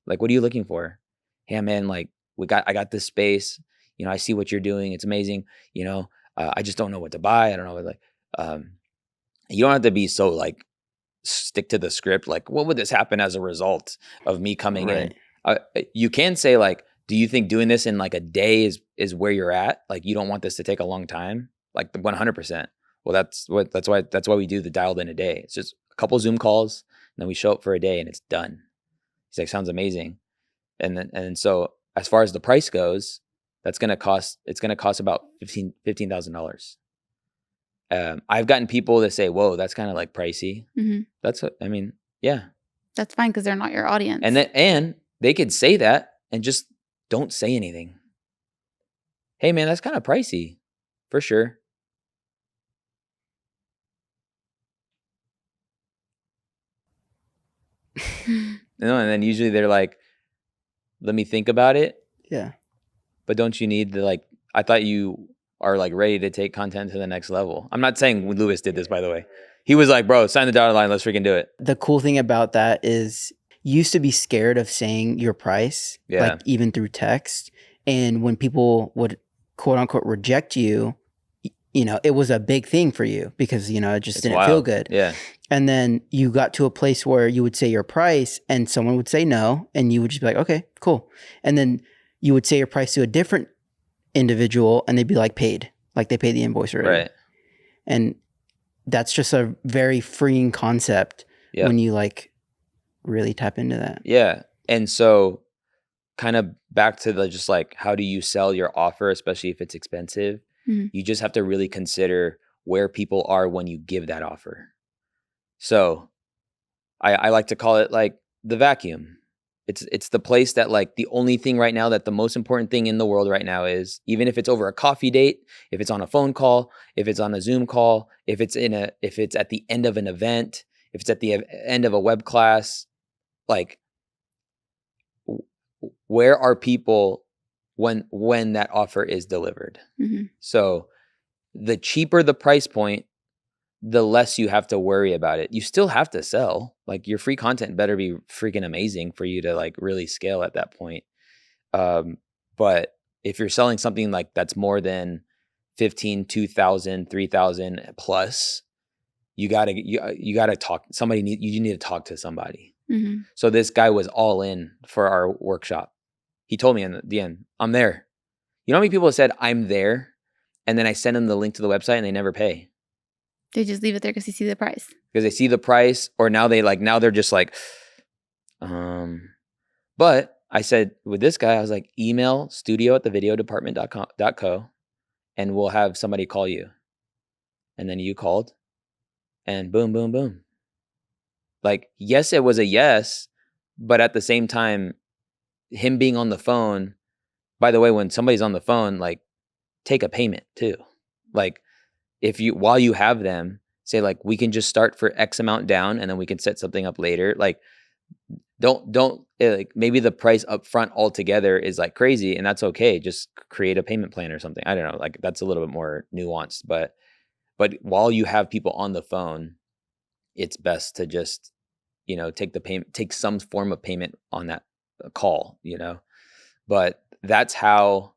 Like, what are you looking for? Hey man, like I got this space, I see what you're doing. It's amazing. I just don't know what to buy. I don't know what, like, you don't have to be so like stick to the script. Like, what would this happen as a result of me coming in? You can say like, do you think doing this in like a day is where you're at? Like, you don't want this to take a long time? Like 100%. Well, that's why we do the dialed in a day. It's just a couple Zoom calls, and then we show up for a day and it's done. He's like, sounds amazing. And so as far as the price goes, it's going to cost about $15,000. I've gotten people that say, whoa, that's kind of like pricey. Mm-hmm. Yeah. That's fine because they're not your audience. And they could say that and just don't say anything. Hey man, that's kind of pricey for sure. And then usually they're like, let me think about it. Yeah. But don't you need I thought you are like ready to take content to the next level. I'm not saying Lewis did this, by the way. He was like, bro, sign the dotted line. Let's freaking do it. The cool thing about that is you used to be scared of saying your price, like even through text. And when people would quote unquote reject you, it was a big thing for you because, it just didn't feel good. Yeah. And then you got to a place where you would say your price and someone would say no. And you would just be like, okay, cool. And then you would say your price to a different individual and they'd be like paid, like they paid the invoice already. Right. And that's just a very freeing concept when you like really tap into that. Yeah. And so kind of back to the just like, how do you sell your offer, especially if it's expensive? Mm-hmm. You just have to really consider where people are when you give that offer. So I like to call it like the vacuum. It's the place that like the only thing right now that the most important thing in the world right now is, even if it's over a coffee date, if it's on a phone call, if it's on a Zoom call, if it's at the end of an event, if it's at the end of a web class, like where are people when that offer is delivered? Mm-hmm. So the cheaper the price point, the less you have to worry about it. You still have to sell. Like your free content better be freaking amazing for you to like really scale at that point. But if you're selling something like that's more than 15, 2,000, 3,000 plus, you gotta talk. You need to talk to somebody. Mm-hmm. So this guy was all in for our workshop. He told me in the end, I'm there. You know how many people have said I'm there, and then I send them the link to the website and they never pay? They just leave it there because they see the price. Because they see the price, or now they're just like, But I said with this guy, I was like, email studio@thevideodepartment.co, and we'll have somebody call you. And then you called, and boom, boom, boom. Like, yes, it was a yes, but at the same time, him being on the phone. By the way, when somebody's on the phone, like, take a payment too. Like, while you have them, say like, we can just start for X amount down and then we can set something up later. Like, don't like, maybe the price up front altogether is like crazy, and that's okay. Just create a payment plan or something. I don't know. Like, that's a little bit more nuanced, but while you have people on the phone, it's best to just, take some form of payment on that call, but that's how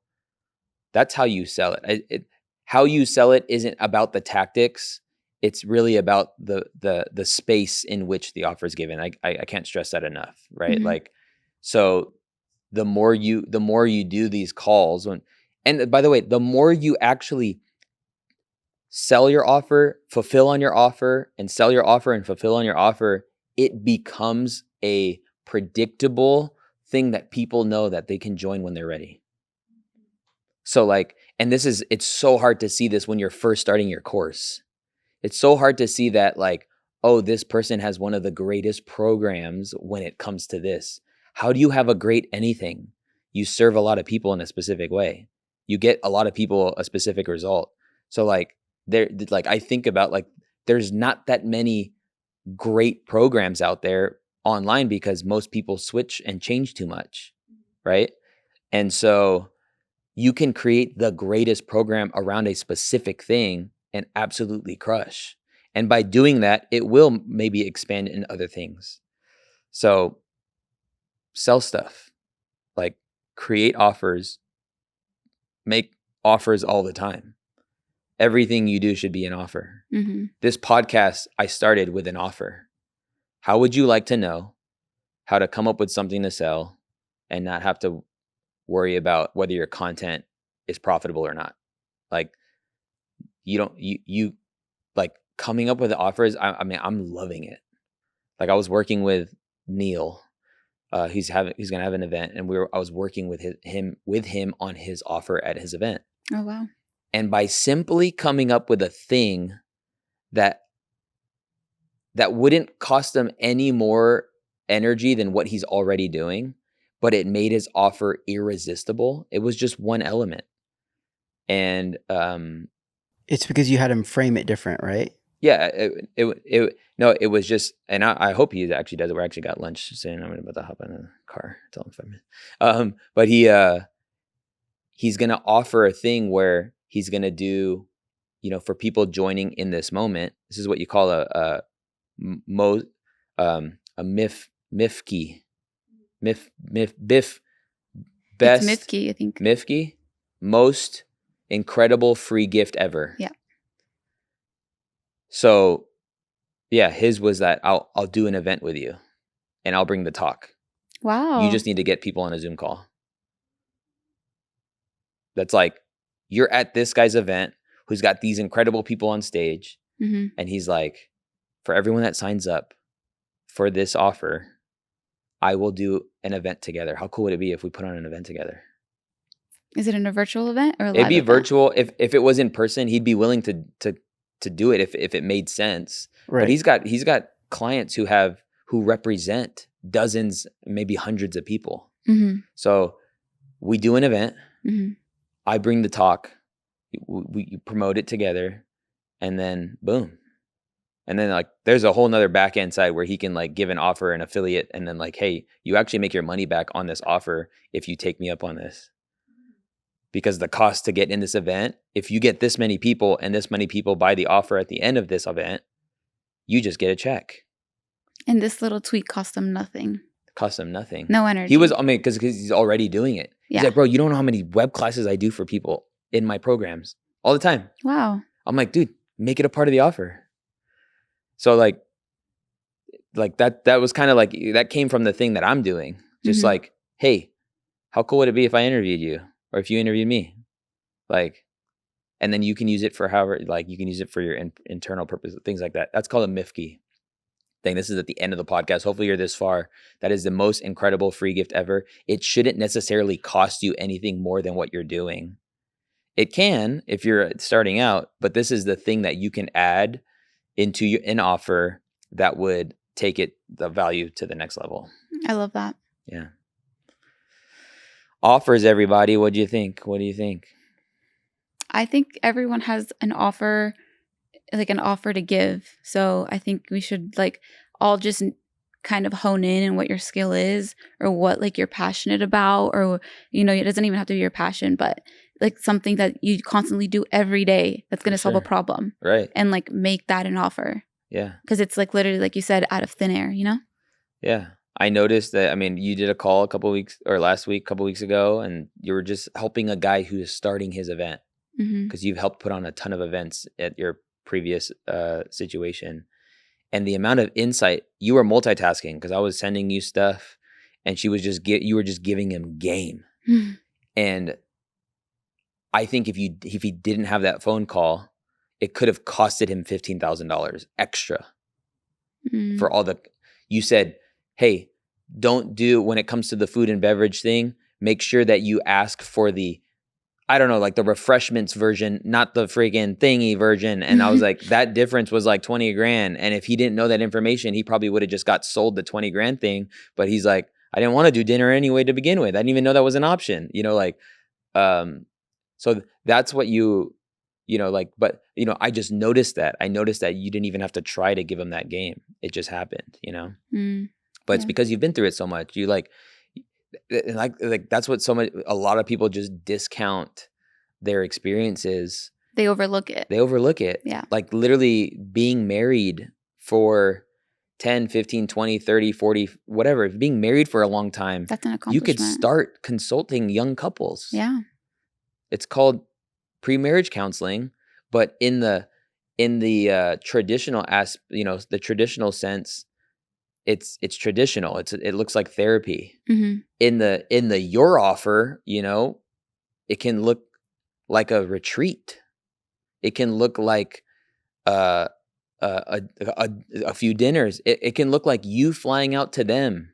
you sell it. How you sell it isn't about the tactics. It's really about the space in which the offer is given. I can't stress that enough, right? Mm-hmm. Like, so the more you do these calls, and by the way, the more you actually sell your offer, fulfill on your offer, and sell your offer and fulfill on your offer, it becomes a predictable thing that people know that they can join when they're ready. So like, and it's so hard to see this when you're first starting your course. It's so hard to see that like, oh, this person has one of the greatest programs when it comes to this. How do you have a great anything? You serve a lot of people in a specific way. You get a lot of people a specific result. So like, I think about like, there's not that many great programs out there online because most people switch and change too much, right? And so you can create the greatest program around a specific thing and absolutely crush. And by doing that, it will maybe expand in other things. So sell stuff, like create offers, make offers all the time. Everything you do should be an offer. Mm-hmm. This podcast, I started with an offer. How would you like to know how to come up with something to sell and not have to worry about whether your content is profitable or not? Like, you like coming up with offers. I mean, I'm loving it. Like, I was working with Neil. He's gonna have an event, and I was working with him on his offer at his event. Oh, wow. And by simply coming up with a thing that wouldn't cost him any more energy than what he's already doing, but it made his offer irresistible. It was just one element. And it's because you had him frame it different, right? Yeah, it was just, and I hope he actually does it. We actually got lunch soon. I'm about to hop in the car. Tell him 5 minutes. But he's gonna offer a thing where he's gonna do, for people joining in this moment. This is what you call a MIFKey. Best it's MIFKey, I think. MIFKey, most incredible free gift ever. Yeah. So, yeah, his was that I'll do an event with you, and I'll bring the talk. Wow. You just need to get people on a Zoom call. That's like, you're at this guy's event who's got these incredible people on stage, mm-hmm. and he's like, for everyone that signs up for this offer, I will do an event together. How cool would it be if we put on an event together? Is it in a virtual event or a live It'd be event? virtual. If it was in person, he'd be willing to do it if it made sense. Right. But he's got clients who represent dozens, maybe hundreds of people. Mm-hmm. So we do an event. Mm-hmm. I bring the talk. We promote it together, and then boom. And then like there's a whole nother back end side where he can like give an offer, an affiliate, and then like, hey, you actually make your money back on this offer if you take me up on this. Because the cost to get in this event, if you get this many people and this many people buy the offer at the end of this event, you just get a check. And this little tweak cost them nothing. It cost him nothing. No energy. Because he's already doing it. Yeah. He's like, bro, you don't know how many web classes I do for people in my programs all the time. Wow. I'm like, dude, make it a part of the offer. So like that was kind of like, that came from the thing that I'm doing. Just mm-hmm. like, hey, how cool would it be if I interviewed you? Or if you interviewed me, like, and then you can use it for however, like you can use it for your internal purpose, things like that. That's called a MIFKey thing. This is at the end of the podcast. Hopefully you're this far. That is the most incredible free gift ever. It shouldn't necessarily cost you anything more than what you're doing. It can if you're starting out, but this is the thing that you can add into an offer that would take the value to the next level. I love that. Yeah. Offers, everybody. What do you think? What do you think? I think everyone has an offer, like an offer to give. So I think we should like all just kind of hone in on what your skill is or what like you're passionate about, or, it doesn't even have to be your passion, but like something that you constantly do every day that's going to solve a problem. Right. And like make that an offer. Yeah. Because it's like literally, like you said, out of thin air, Yeah. I noticed that, you did a call couple weeks ago, and you were just helping a guy who is starting his event, because you've helped put on a ton of events at your previous situation. And the amount of insight, you were multitasking, because I was sending you stuff and you were just giving him game. Mm-hmm. And I think if he didn't have that phone call, it could have costed him $15,000 extra for all you said, hey, don't do, when it comes to the food and beverage thing, make sure that you ask for the, I don't know, like the refreshments version, not the freaking thingy version. And I was like, that difference was like 20 grand. And if he didn't know that information, he probably would have just got sold the 20 grand thing. But he's like, I didn't want to do dinner anyway to begin with. I didn't even know that was an option, so that's what but I just noticed that. I noticed that you didn't even have to try to give him that game. It just happened, But it's because you've been through it so much. You like that's what a lot of people just discount their experiences. They overlook it. They overlook it. Yeah. Like literally being married for 10, 15, 20, 30, 40, whatever, if being married for a long time, that's an you could accomplishment. start consulting young couples. Yeah. It's called pre-marriage counseling, but in the traditional the traditional sense, it's traditional. It looks like therapy. Mm-hmm. In the your offer, it can look like a retreat. It can look like a few dinners. It can look like you flying out to them.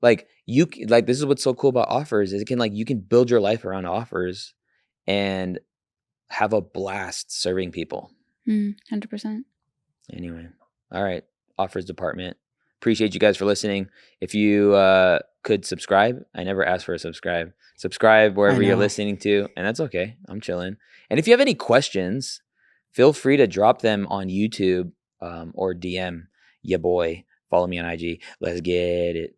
Like this is what's so cool about offers is you can build your life around offers and have a blast serving people. 100%. Anyway, all right, offers department. Appreciate you guys for listening. If you could subscribe, I never asked for a subscribe wherever you're listening to, and that's okay. I'm chilling. And if you have any questions, feel free to drop them on YouTube or DM ya boy. Follow me on IG. Let's get it.